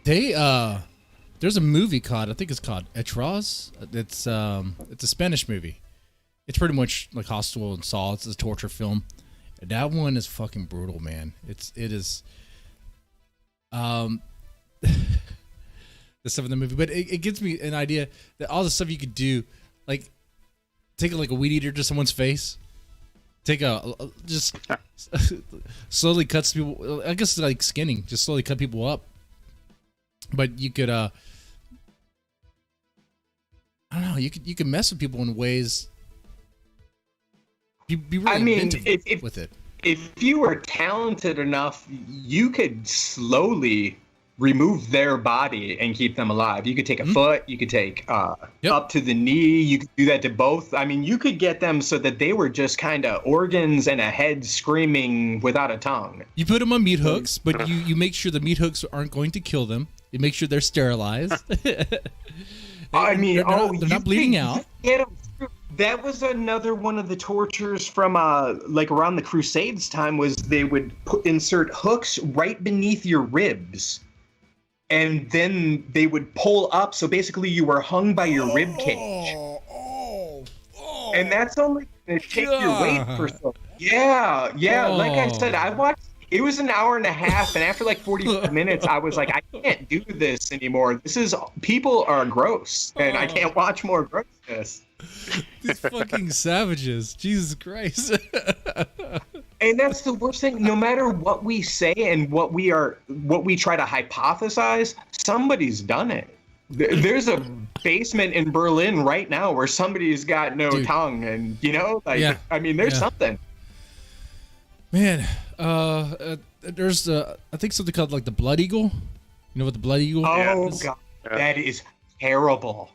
There's a movie called, I think it's called Etraz. It's a Spanish movie. It's pretty much like Hostel and Saw. It's a torture film. That one is fucking brutal, man. It is the stuff in the movie, but it gives me an idea that all the stuff you could do, like take like a weed eater to someone's face. Take just slowly cuts people. I guess it's like skinning. Just slowly cut people up. But you could, I don't know. You could mess with people in ways. Be really inventive with it. If you were talented enough, you could slowly remove their body and keep them alive. You could take a foot, you could take up to the knee, you could do that to both. I mean, you could get them so that they were just kind of organs and a head screaming without a tongue. You put them on meat hooks, but you make sure the meat hooks aren't going to kill them. You make sure they're sterilized. I mean, they're not bleeding out. That was another one of the tortures from like around the Crusades time, was they would insert hooks right beneath your ribs. And then they would pull up, so basically you were hung by your rib cage. And that's only going to take your weight for so. Yeah. Like I said, I watched. It was an hour and a half, and after like 45 minutes, I was like, I can't do this anymore. People are gross, and I can't watch more grossness. These fucking savages. Jesus Christ. And that's the worst thing. No matter what we say and what we try to hypothesize, somebody's done it. There's a basement in Berlin right now where somebody's got no tongue, and I mean, there's something. Man, there's I think something called like the blood eagle. You know what the blood eagle is? God, that is terrible.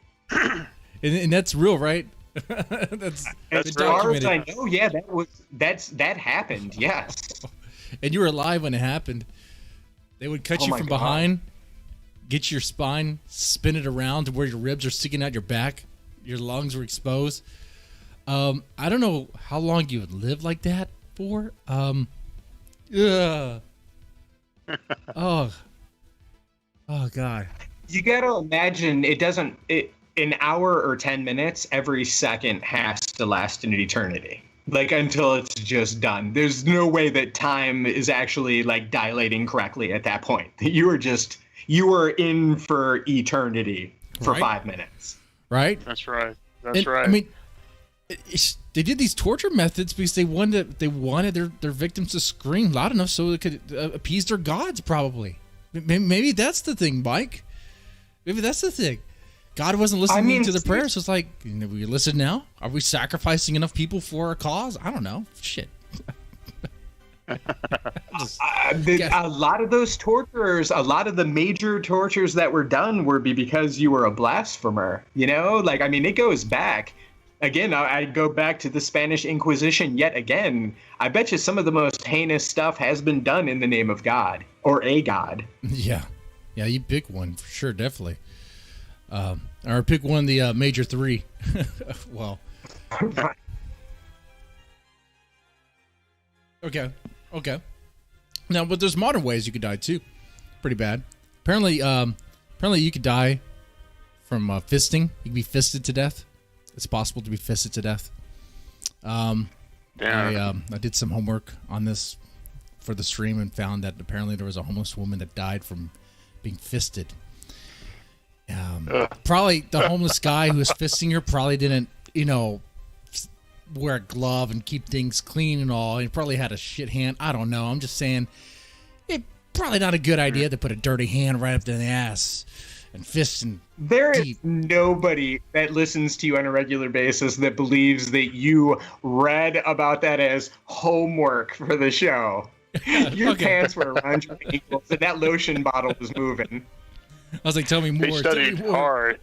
And that's real, right? that's as far as I know, yeah, that happened, yes. And you were alive when it happened. They would cut you from behind, get your spine, spin it around to where your ribs are sticking out your back, your lungs were exposed. I don't know how long you would live like that for. Oh God. You gotta imagine an hour or 10 minutes, every second has to last an eternity. Like, until it's just done. There's no way that time is actually like dilating correctly at that point. You were in for eternity for 5 minutes. Right? That's right. That's right. I mean, they did these torture methods because they wanted their victims to scream loud enough so it could appease their gods, probably. Maybe that's the thing, Mike. Maybe that's the thing. God wasn't listening to the prayers. So it's like, we listen now? Are we sacrificing enough people for a cause? I don't know. Shit. A lot of those torturers, a lot of the major tortures that were done were because you were a blasphemer. Like, I mean, it goes back. Again, I go back to the Spanish Inquisition yet again. I bet you some of the most heinous stuff has been done in the name of God or a god. Yeah. Yeah, you pick one for sure, definitely. Or pick one of the major three. Well. Okay. Now, but there's modern ways you could die too. Pretty bad. Apparently you could die from fisting. You can be fisted to death. It's possible to be fisted to death. I did some homework on this for the stream and found that apparently there was a homeless woman that died from being fisted. Probably the homeless guy who was fisting her probably didn't, wear a glove and keep things clean and all. He probably had a shit hand. I don't know. I'm just saying, it's probably not a good idea to put a dirty hand right up to the ass and fist and There is nobody that listens to you on a regular basis that believes that you read about that as homework for the show. Your pants were around your ankles and that lotion bottle was moving. I was like, tell me more. They studied hard.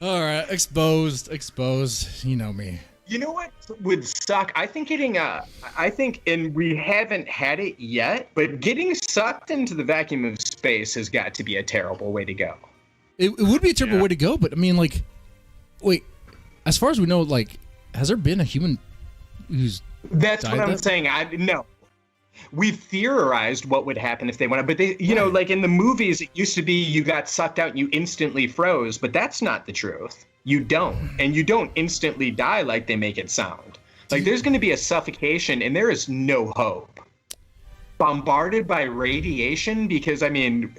All right, exposed. You know me. You know what would suck? I think and we haven't had it yet, but getting sucked into the vacuum of space has got to be a terrible way to go. It would be a terrible way to go, but I mean, like, wait, as far as we know, like, has there been a human who's That's what I'm saying. No. We've theorized what would happen if they went up, but they, like in the movies, it used to be you got sucked out and you instantly froze, but that's not the truth. You don't, and you don't instantly die like they make it sound. Like there's going to be a suffocation, and there is no hope. Bombarded by radiation, because I mean,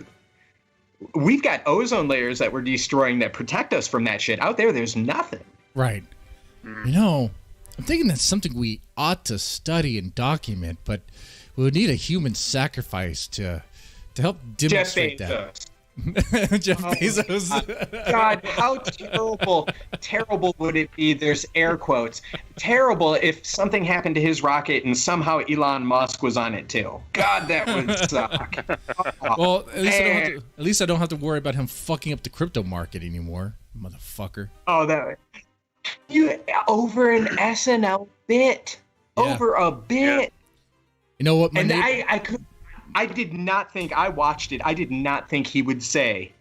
we've got ozone layers that we're destroying that protect us from that shit. Out there, there's nothing. Right. You know, I'm thinking that's something we ought to study and document, but we would need a human sacrifice to help demonstrate that. Jeff Bezos. God, how terrible would it be? There's air quotes. Terrible if something happened to his rocket and somehow Elon Musk was on it too. God, that would suck. Well, at least I don't have to worry about him fucking up the crypto market anymore, motherfucker. Oh, that you over an SNL bit, over a bit. Yeah. You know what? I did not think, I watched it, I did not think he would say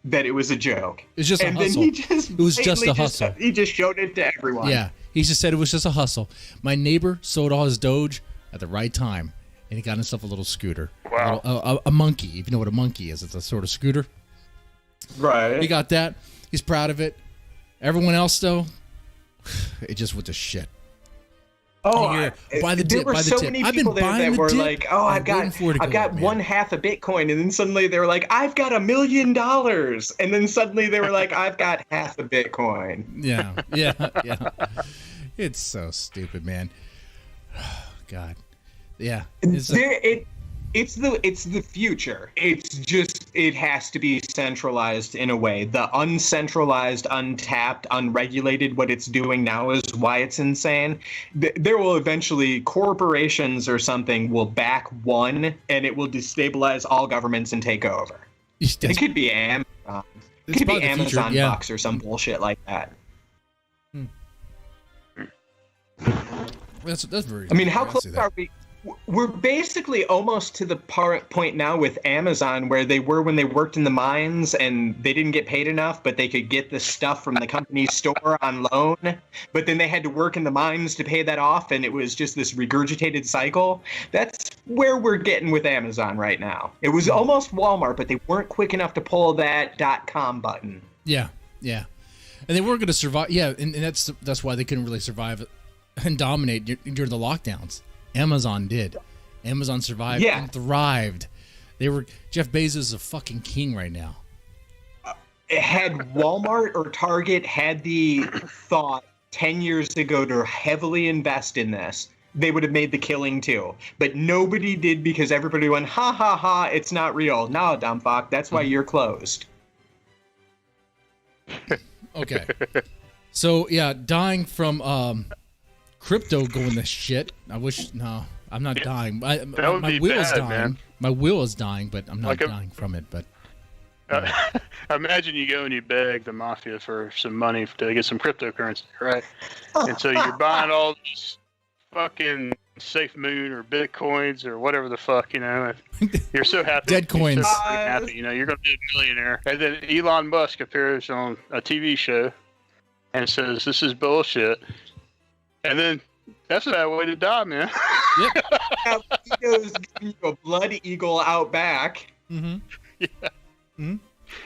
that it was a joke. It's just a hustle. It was just a hustle. He just showed it to everyone. Yeah, he just said it was just a hustle. My neighbor sold all his Doge at the right time, and he got himself a little scooter. Wow. A monkey, if you know what a monkey is. It's a sort of scooter. Right. He got that. He's proud of it. Everyone else, though, it just went to shit. Oh, there were so many people there that were like, "Oh, I've got 1/2 a Bitcoin," and then suddenly they were like, "I've got $1 million," and then suddenly they were like, "I've got half a Bitcoin." Yeah. It's so stupid, man. God, yeah. It's the future. It's just, it has to be centralized in a way. The uncentralized, untapped, unregulated, what it's doing now is why it's insane. There will eventually, corporations or something will back one, and it will destabilize all governments and take over. It could be Amazon. It could be Amazon Bucks or some bullshit like that. That's very. I mean, how close are we? We're basically almost to the point now with Amazon where they were when they worked in the mines and they didn't get paid enough, but they could get the stuff from the company's store on loan. But then they had to work in the mines to pay that off, and it was just this regurgitated cycle. That's where we're getting with Amazon right now. It was almost Walmart, but they weren't quick enough to pull that .com button. Yeah. And they weren't going to survive. Yeah, and that's why they couldn't really survive and dominate during the lockdowns. Amazon did. Amazon survived and thrived. Jeff Bezos is a fucking king right now. Had Walmart or Target had the thought 10 years ago to heavily invest in this, they would have made the killing too. But nobody did because everybody went, ha ha ha, it's not real. No, dumb fuck, that's why you're closed. Okay. So, yeah, dying from crypto going to shit. I'm not dying. My will is dying. Man. My will is dying, but I'm not dying from it. But imagine you go and you beg the mafia for some money to get some cryptocurrency, right? And so you're buying all these fucking Safe Moon or Bitcoins or whatever the fuck, you know. You're so happy. Dead coins. So happy, you know, you're going to be a millionaire. And then Elon Musk appears on a TV show and says, "This is bullshit." And then that's a bad way to die, man. Yep. He goes a blood eagle out back. Mm-hmm. Yeah. Mm-hmm.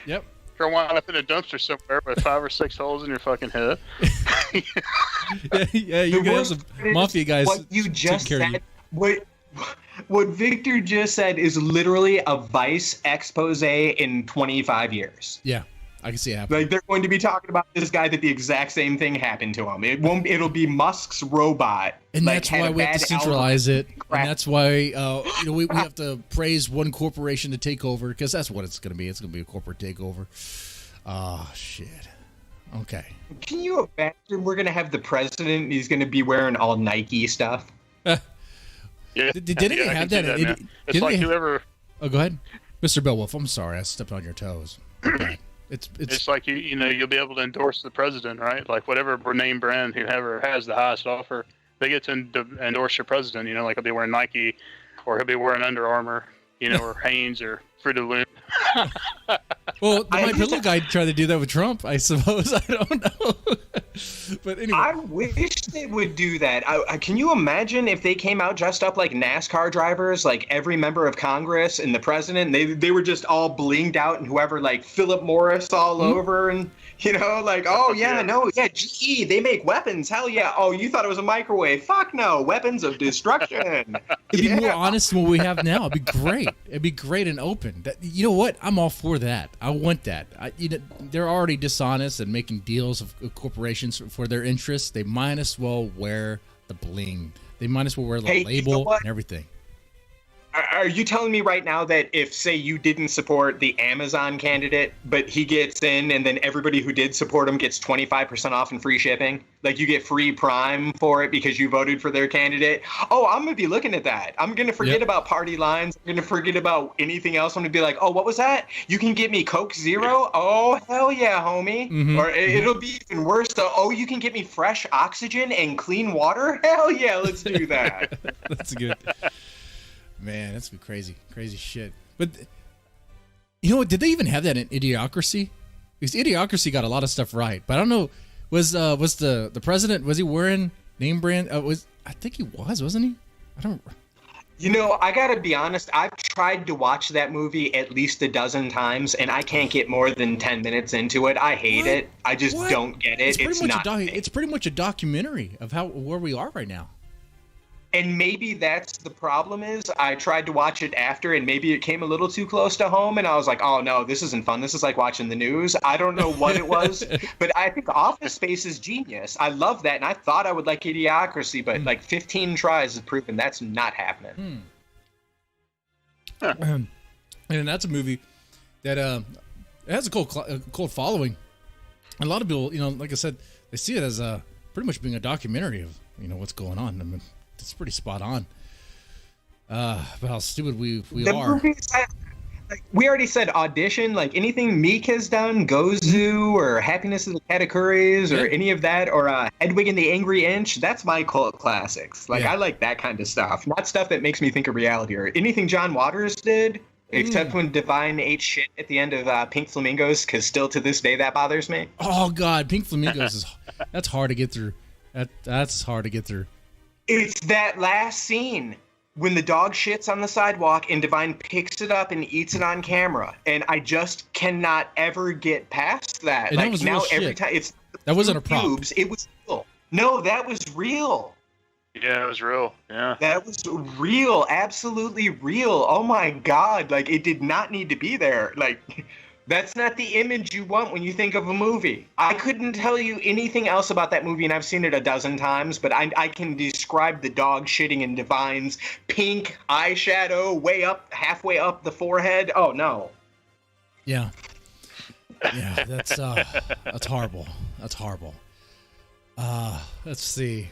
Yep. You're wind up in a dumpster somewhere with 5 or 6 holes in your fucking head. Yeah, you're gonna have some mafia guys. What you just said, what Victor just said is literally a Vice expose in 25 years. Yeah. I can see it happening. Like, they're going to be talking about this guy that the exact same thing happened to him. It'll be Musk's robot. And that's why we have to centralize it. And that's why we have to praise one corporation to take over, because that's what it's going to be. It's going to be a corporate takeover. Oh, shit. Okay. Can you imagine we're going to have the president, he's going to be wearing all Nike stuff? Yeah. Didn't they have that? It's like whoever... Oh, go ahead. Mr. Beowulf, I'm sorry. I stepped on your toes. Okay. It's like you'll be able to endorse the president, right? Like whatever name brand, whoever has the highest offer, they get to endorse your president. You know, like he'll be wearing Nike, or he'll be wearing Under Armour, you know, or Hanes or Fruit of the Loom. Well, the My Pillow guy tried to do that with Trump, I suppose. I don't know. But anyway, I wish they would do that. Can you imagine if they came out dressed up like NASCAR drivers, like every member of Congress and the president, and they were just all blinged out and whoever, like Philip Morris all over, and like, oh yeah, no, yeah, GE, they make weapons, hell yeah. Oh, you thought it was a microwave? Fuck no, weapons of destruction. It'd be more honest than what we have now. It'd be great. It'd be great and open. You know what? I'm all for that. I want that. They're already dishonest and making deals of corporations for their interests. They might as well wear the bling. They might as well wear the label and everything. Are you telling me right now that if, say, you didn't support the Amazon candidate, but he gets in and then everybody who did support him gets 25% off and free shipping? Like you get free Prime for it because you voted for their candidate? Oh, I'm going to be looking at that. I'm going to forget about party lines. I'm going to forget about anything else. I'm going to be like, oh, what was that? You can get me Coke Zero? Oh, hell yeah, homie. Mm-hmm. Or it'll be even worse. Oh, you can get me fresh oxygen and clean water? Hell yeah, let's do that. That's good. Man, that's crazy shit. But you know what? Did they even have that in Idiocracy? Because Idiocracy got a lot of stuff right, but I don't know. Was the president, was he wearing name brand? I think he wasn't he? I don't. I gotta be honest. I've tried to watch that movie at least a dozen times, and I can't get more than 10 minutes into it. I hate it. I just don't get it. It's not. It's pretty much a documentary of where we are right now. And maybe that's the problem is I tried to watch it after and maybe it came a little too close to home and I was like, oh no, this isn't fun. This is like watching the news. I don't know what it was, but I think Office Space is genius. I love that. And I thought I would like Idiocracy, but like 15 tries has proven that's not happening. And that's a movie that it has a cult following. And a lot of people, like I said, they see it as pretty much being a documentary of, what's going on. I mean, it's pretty spot on. But how stupid we are. We already said Audition, like anything Meek has done, Gozu or Happiness of the Katakuris or any of that, or Hedwig and the Angry Inch, that's my cult classics. Like I like that kind of stuff, not stuff that makes me think of reality or anything John Waters did, except when Divine ate shit at the end of Pink Flamingos, because still to this day that bothers me. Oh God, Pink Flamingos that's hard to get through. That's hard to get through. It's that last scene when the dog shits on the sidewalk and Divine picks it up and eats it on camera, and I just cannot ever get past that. And like that was now, real every shit. time that wasn't a prop. It was real. No, that was real. Yeah, it was real. Yeah, that was real. Absolutely real. Oh my God! Like it did not need to be there. Like. That's not the image you want when you think of a movie. I couldn't tell you anything else about that movie, and I've seen it a dozen times, but I can describe the dog shitting in Divine's pink eyeshadow halfway up the forehead. Oh, no. Yeah. Yeah, that's horrible. That's horrible. Let's see.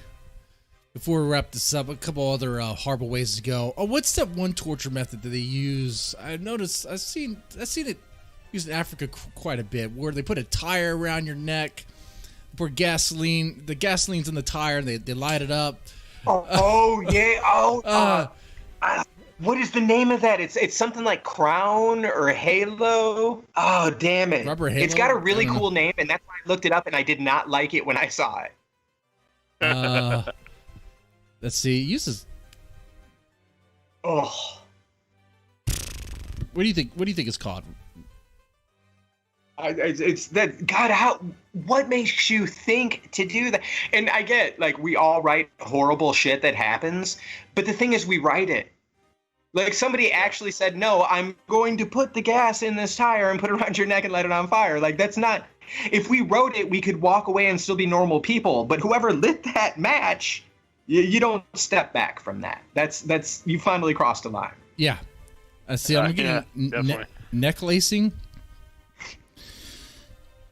Before we wrap this up, a couple other horrible ways to go. Oh, what's that one torture method that they use? I've seen it used in Africa quite a bit, where they put a tire around your neck, pour gasoline. The gasoline's in the tire, and they light it up. Yeah. What is the name of that? It's something like Crown or Halo. Oh, damn it! Rubber Halo? It's got a really cool name, and that's why I looked it up, and I did not like it when I saw it. Let's see. It uses. Oh. What do you think? What do you think it's called? It's that God. What makes you think to do that? And I get like we all write horrible shit that happens, but the thing is, we write it. Like somebody actually said, "No, I'm going to put the gas in this tire and put it around your neck and light it on fire." Like that's not. If we wrote it, we could walk away and still be normal people. But whoever lit that match, you don't step back from that. That's you finally crossed a line. Yeah. See, I'm getting neck lacing.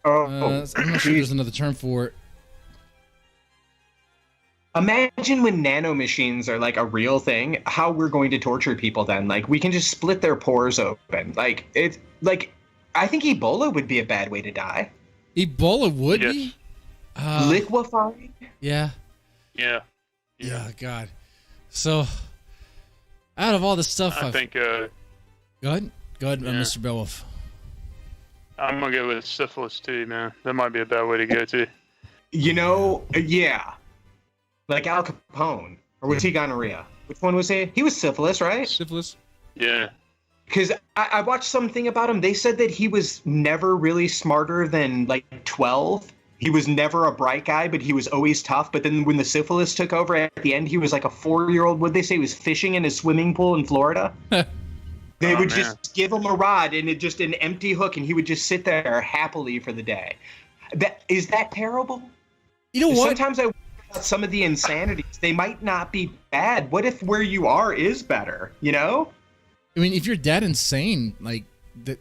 I'm not sure there's another term for it. Imagine when nanomachines are like a real thing, how we're going to torture people then. Like we can just split their pores open. Like it's like I think Ebola would be a bad way to die. Ebola would be? Liquefying? Yeah. Yeah. Yeah, God. So out of all the stuff I think go ahead, Mr. Beowulf. I'm gonna go with syphilis too, man. That might be a bad way to go too. Yeah, like Al Capone, or was he gonorrhea? Which one was he? He was syphilis, right? Syphilis. Yeah. Because I watched something about him. They said that he was never really smarter than like 12. He was never a bright guy, but he was always tough. But then when the syphilis took over at the end, he was like a 4-year-old. What'd they say? He was fishing in his swimming pool in Florida. They would just give him a rod and just an empty hook, and he would just sit there happily for the day. Is that terrible? You know what? Sometimes I wonder about some of the insanities. They might not be bad. What if where you are is better? I mean, if you're that insane, like that,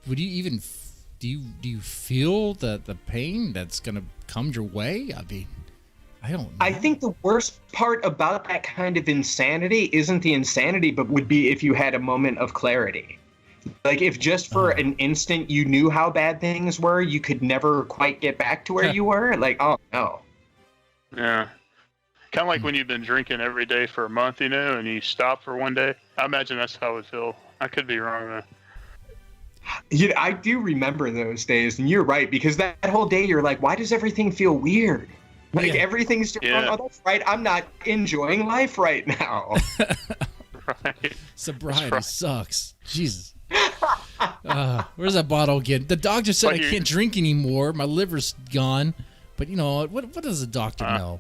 would you even do you feel the pain that's gonna come your way? I mean, I don't know. I think the worst part about that kind of insanity isn't the insanity, but would be if you had a moment of clarity. Like if just for an instant you knew how bad things were, you could never quite get back to where you were. Like, oh no. Yeah. Kind of like when you've been drinking every day for a month, and you stop for one day. I imagine that's how it would feel. I could be wrong, though. I do remember those days, and you're right, because that whole day you're like, why does everything feel weird? Like everything's just, oh, that's right, I'm not enjoying life right now. Right. Sobriety sucks. Jesus. Where's that bottle again? The doctor said I can't drink anymore. My liver's gone. But what does the doctor know?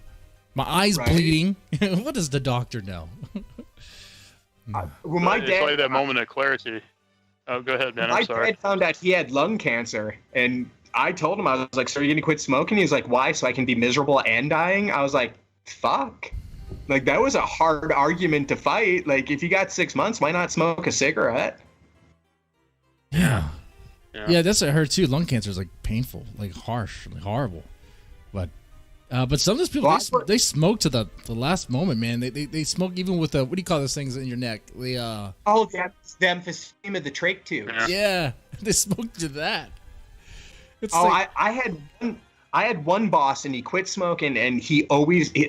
My eye's bleeding. What does the doctor know? Well, my dad. It's like that moment of clarity. Oh, go ahead, man. I'm sorry. My dad found out he had lung cancer, and I told him, I was like, so are you gonna quit smoking? He's like, why? So I can be miserable and dying? I was like, fuck. Like, that was a hard argument to fight. Like, if you got 6 months, why not smoke a cigarette? Yeah, that's what I heard too. Lung cancer is like painful, like harsh, like horrible. But some of those people, they smoke to the last moment, man. They smoke even with what do you call those things in your neck? The emphysema, the trach tube. Yeah, they smoke to that. It's I had one boss, and he quit smoking, and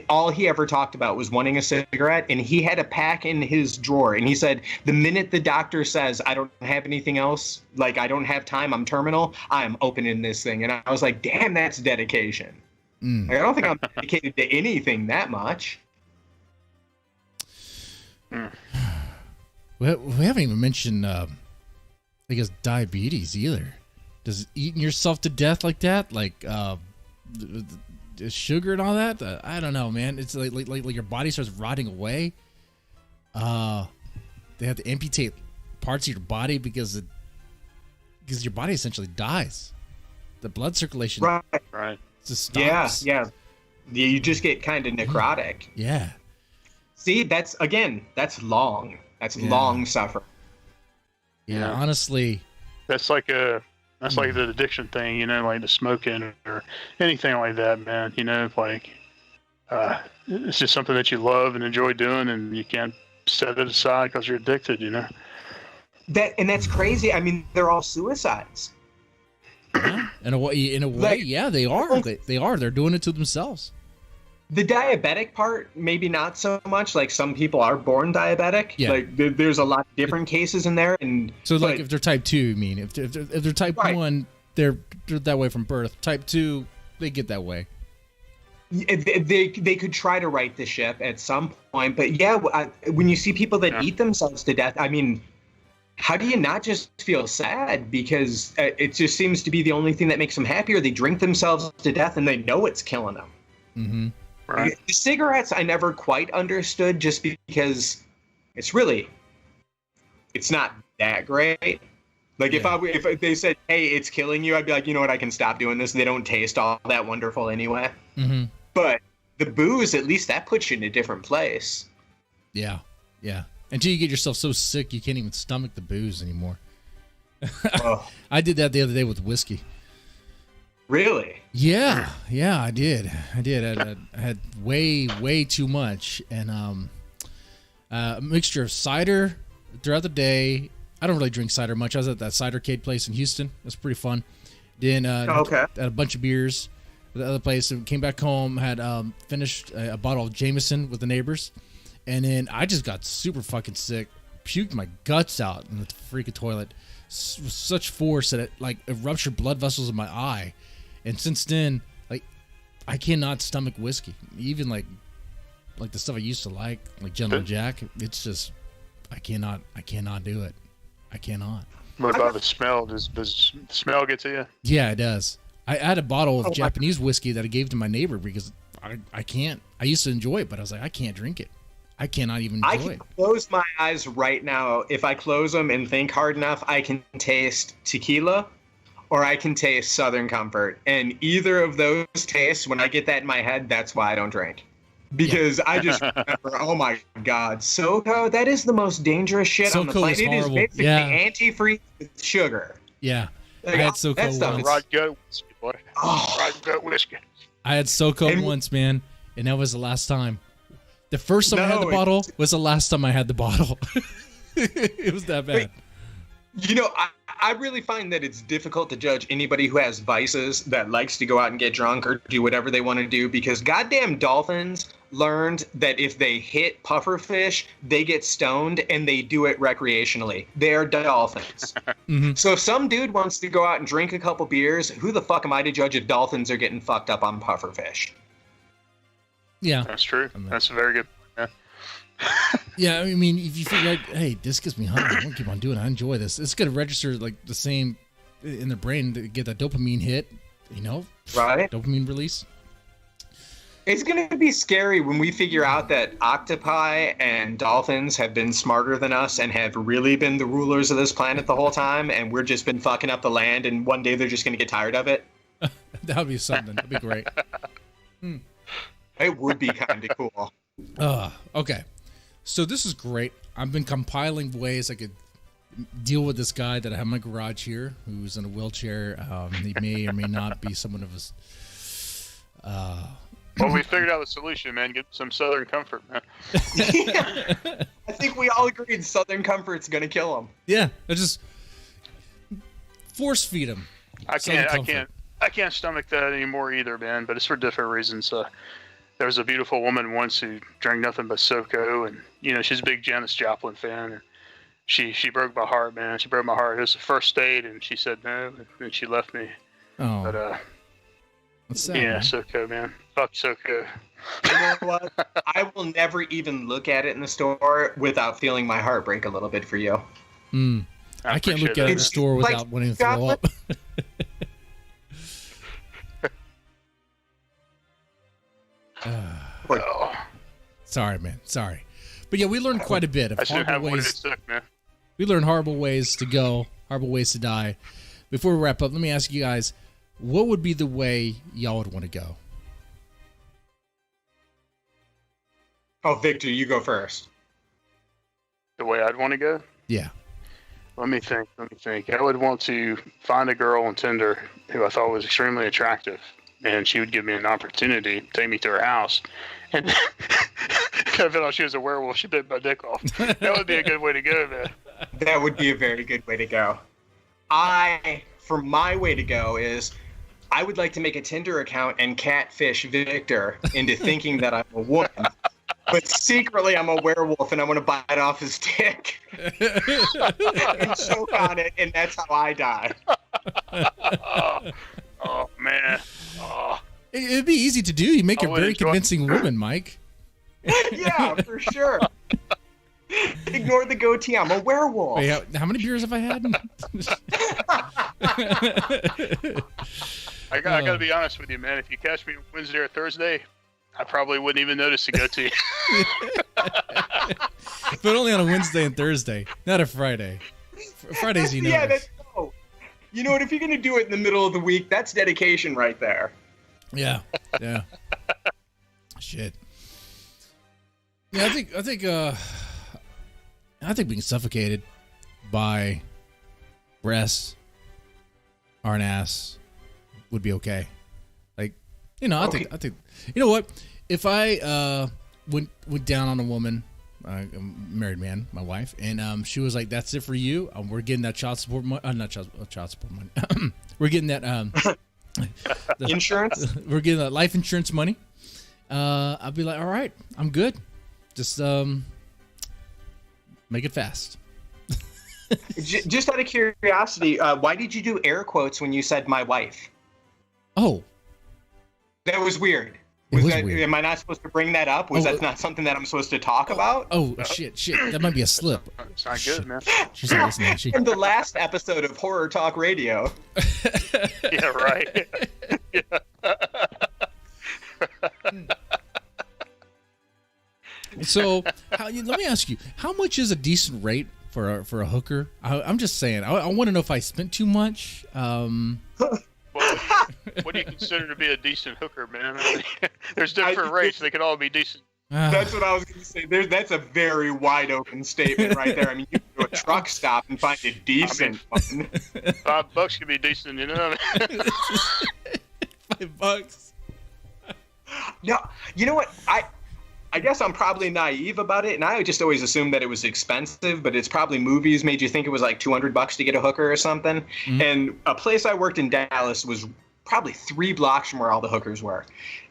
all he ever talked about was wanting a cigarette, and he had a pack in his drawer, and he said, the minute the doctor says, I don't have anything else, like I don't have time, I'm terminal, I'm opening this thing. And I was like, damn, that's dedication. Like, I don't think I'm dedicated to anything that much. We haven't even mentioned, I guess, diabetes either. Does eating yourself to death like that, like sugar and all that? I don't know, man. It's like your body starts rotting away. They have to amputate parts of your body because your body essentially dies. The blood circulation, right. Just stops. Yeah. You just get kind of necrotic. Yeah. See, that's long. That's long suffering. Yeah, honestly. That's like the addiction thing, like the smoking or anything like that, man. It's just something that you love and enjoy doing, and you can't set it aside because you're addicted, That's crazy. I mean, they're all suicides. Yeah. In a way, yeah, they are. They are. They're doing it to themselves. The diabetic part, maybe not so much. Like, some people are born diabetic. Yeah. Like, there's a lot of different cases in there. And so, like, if they're type 2, you mean? If they're type 1, they're that way from birth. Type 2, they get that way. They could try to right the ship at some point. But, yeah, when you see people that eat themselves to death, I mean, how do you not just feel sad? Because it just seems to be the only thing that makes them happier. They drink themselves to death, and they know it's killing them. Mm-hmm. Right. The cigarettes I never quite understood, just because it's not that great. Like, if they said, hey, it's killing you, I'd be like, you know what, I can stop doing this. They don't taste all that wonderful anyway. Mm-hmm. But the booze, at least that puts you in a different place. Yeah. Until you get yourself so sick you can't even stomach the booze anymore. Oh. I did that the other day with whiskey. Really? Yeah, I did. I had way too much, and a mixture of cider throughout the day. I don't really drink cider much. I was at that Cidercade place in Houston. That's pretty fun. Then had a bunch of beers at the other place, and came back home. Had finished a bottle of Jameson with the neighbors, and then I just got super fucking sick. Puked my guts out in the freaking toilet with such force that it ruptured blood vessels in my eye. And since then, I cannot stomach whiskey. Even like the stuff I used to like Gentleman Jack. It's just I cannot do it. I cannot. What about the smell? Does the smell get to you? Yeah, it does. I had a bottle of Japanese whiskey that I gave to my neighbor because I can't. I used to enjoy it, but I was like, I can't drink it. I cannot even enjoy it. I can close my eyes right now. If I close them and think hard enough, I can taste tequila or I can taste Southern Comfort. And either of those tastes, when I get that in my head, that's why I don't drink. Because I just remember, oh my God, SoCo, that is the most dangerous shit on the planet. It is basically antifreeze with sugar. Yeah. Like, I had SoCo once. Rod gut whiskey, boy. Rod gut whiskey. I had SoCo once, man, and that was the last time. The first time I had the bottle was the last time I had the bottle. It was that bad. You know, I really find that it's difficult to judge anybody who has vices that likes to go out and get drunk or do whatever they want to do, because goddamn dolphins learned that if they hit pufferfish, they get stoned, and they do it recreationally. They are dolphins. Mm-hmm. So if some dude wants to go out and drink a couple beers, who the fuck am I to judge if dolphins are getting fucked up on pufferfish? Yeah. That's true. That's a very good point. Yeah. Yeah, I mean, if you figure out, hey, this gets me hungry, I'm gonna keep on doing it. I enjoy this. It's gonna register like the same in the brain to get that dopamine hit, right? Dopamine release. It's gonna be scary when we figure out that octopi and dolphins have been smarter than us and have really been the rulers of this planet the whole time, and we're just been fucking up the land, and one day they're just gonna get tired of it. That would be something. That'd be great. It would be kind of cool. Okay. So this is great. I've been compiling ways I could deal with this guy that I have in my garage here, who's in a wheelchair. He may or may not be someone of his. Well, we figured out the solution, man. Get some Southern Comfort, man. Yeah. I think we all agreed Southern Comfort's gonna kill him. Yeah, I just force feed him. I can't stomach that anymore either, man. But it's for different reasons. There was a beautiful woman once who drank nothing but SoCo, and she's a big Janis Joplin fan. And she broke my heart, man. She broke my heart. It was the first date, and she said no, and she left me. Oh, but that's sad, yeah, man. SoCo, man. Fuck SoCo. You know what? I will never even look at it in the store without feeling my heart break a little bit for you. I can't look at it in the store without wanting to throw up. Sorry, man. Sorry. But yeah, we learned quite a bit of horrible ways. We learned horrible ways to go, horrible ways to die. Before we wrap up, let me ask you guys, what would be the way y'all would want to go? Oh, Victor, you go first. The way I'd want to go? Yeah. Let me think. I would want to find a girl on Tinder who I thought was extremely attractive, and she would give me an opportunity to take me to her house. And I felt like she was a werewolf. She bit my dick off. That would be a good way to go, man. That would be a very good way to go. For my way to go is, I would like to make a Tinder account and catfish Victor into thinking that I'm a woman. But secretly, I'm a werewolf, and I want to bite off his dick and choke on it, and that's how I die. Oh man. Oh. It'd be easy to do. You make a very convincing woman, Mike. Yeah, for sure. Ignore the goatee. I'm a werewolf. Wait, how many beers have I had? I got to be honest with you, man. If you catch me Wednesday or Thursday, I probably wouldn't even notice the goatee. But only on a Wednesday and Thursday, not a Friday. Fridays, Yeah, that's no. You know what? If you're gonna do it in the middle of the week, that's dedication right there. Yeah. Shit. Yeah, I think being suffocated by breasts or an ass would be okay. Like, I think you know what? If I went down on a woman, a married man, my wife, and she was like, "That's it for you. We're getting that child support money. Not child support money. We're getting that insurance. We're getting that life insurance money." I'd be like, "All right, I'm good. Just make it fast." Just out of curiosity, why did you do air quotes when you said "my wife"? Oh, That was weird. Was that weird. Am I not supposed to bring that up? Was that not something that I'm supposed to talk about? Oh, shit. That might be a slip. It's not good, man. She's not listening, is she? In the last episode of Horror Talk Radio. Yeah, right. So, let me ask you, how much is a decent rate for a hooker? I'm just saying. I want to know if I spent too much. Well, what do you consider to be a decent hooker, man? I mean, there's different rates. They could all be decent. That's what I was going to say. That's a very wide open statement right there. I mean, you can go to a truck stop and find a decent one. $5 could be decent, you know? $5. No, you know what? I guess I'm probably naive about it, and I just always assumed that it was expensive, but it's probably movies made you think it was like $200 to get a hooker or something. Mm-hmm. And a place I worked in Dallas was probably 3 blocks from where all the hookers were.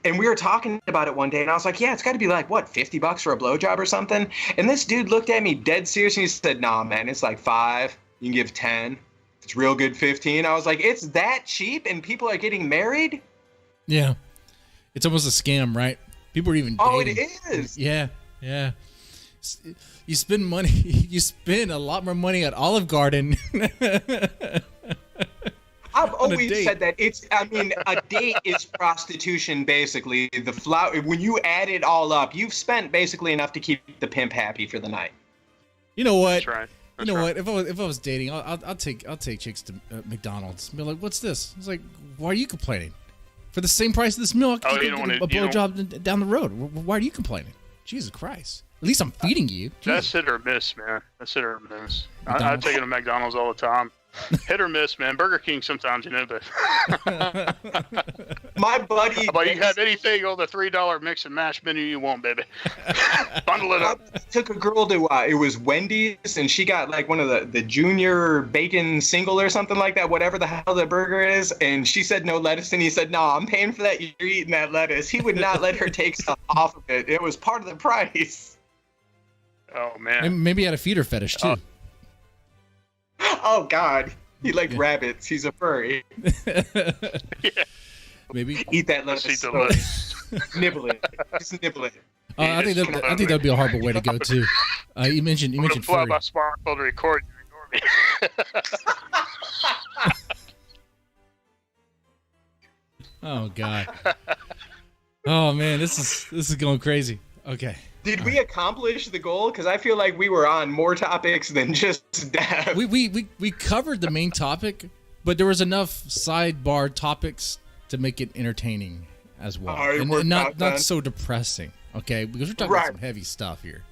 And we were talking about it one day, and I was like, yeah, it's got to be like, what, $50 for a blowjob or something? And this dude looked at me dead serious, and he said, nah, man, it's like 5. You can give 10. It's real good 15. I was like, it's that cheap, and people are getting married? Yeah. It's almost a scam, right? People are even dating. Oh, it is. Yeah. You spend money. You spend a lot more money at Olive Garden. I've always said that a date is prostitution, basically. When you add it all up, you've spent basically enough to keep the pimp happy for the night. You know what? That's right. What? If I was dating, I'll take chicks to McDonald's. Be like, what's this? It's like, why are you complaining? For the same price of this meal, I can get a blowjob down the road. Why are you complaining? Jesus Christ. At least I'm feeding you. Jeez. That's hit or miss, man. That's hit or miss. I take it to McDonald's all the time. Hit or miss, man. Burger King sometimes, but my buddy. But you can have anything on the $3 mix and mash menu you want, baby. Bundle it up. I took a girl to it was Wendy's, and she got like one of the junior bacon single or something like that, whatever the hell the burger is, and she said no lettuce, and he said, no, I'm paying for that. You're eating that lettuce. He would not let her take stuff off of it. It was part of the price. Oh man. Maybe he had a feeder fetish too. Oh God, he liked rabbits. He's a furry. Yeah. Maybe eat that lettuce. Eat the lettuce. Nibble it. Just nibble it. I think that'd be a horrible way to go too. You mentioned furry. My smartphone to record. You ignore me. Oh God. Oh man, this is going crazy. Okay. Did we accomplish the goal? Because I feel like we were on more topics than just that. We covered the main topic, but there was enough sidebar topics to make it entertaining as well, and not so depressing. Okay, because we're talking about some heavy stuff here.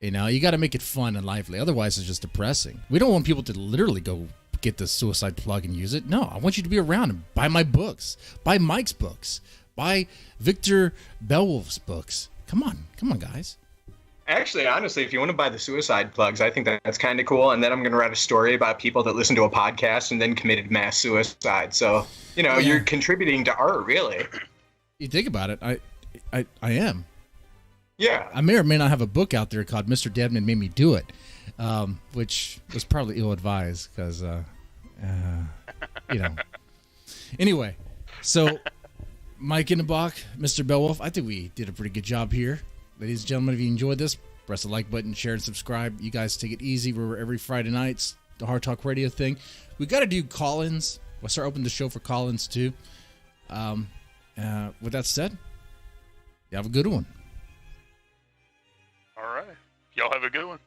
You know, you got to make it fun and lively. Otherwise, it's just depressing. We don't want people to literally go get the suicide plug and use it. No, I want you to be around and buy my books, buy Mike's books, buy Victor Beowulf's books. Come on, guys. Actually, honestly, if you want to buy the suicide plugs, I think that's kind of cool. And then I'm going to write a story about people that listened to a podcast and then committed mass suicide. So, you're contributing to art, really. You think about it, I am. Yeah. I may or may not have a book out there called Mr. Deadman Made Me Do It, which was probably ill-advised because, Anyway, so Mike Innenbach, Mr. Beowulf, I think we did a pretty good job here. Ladies and gentlemen, if you enjoyed this, press the like button, share, and subscribe. You guys take it easy. We're every Friday nights, the Hard Talk Radio thing. We got to do call-ins. We'll start opening the show for call-ins, too. With that said, you have a good one. All right. Y'all have a good one.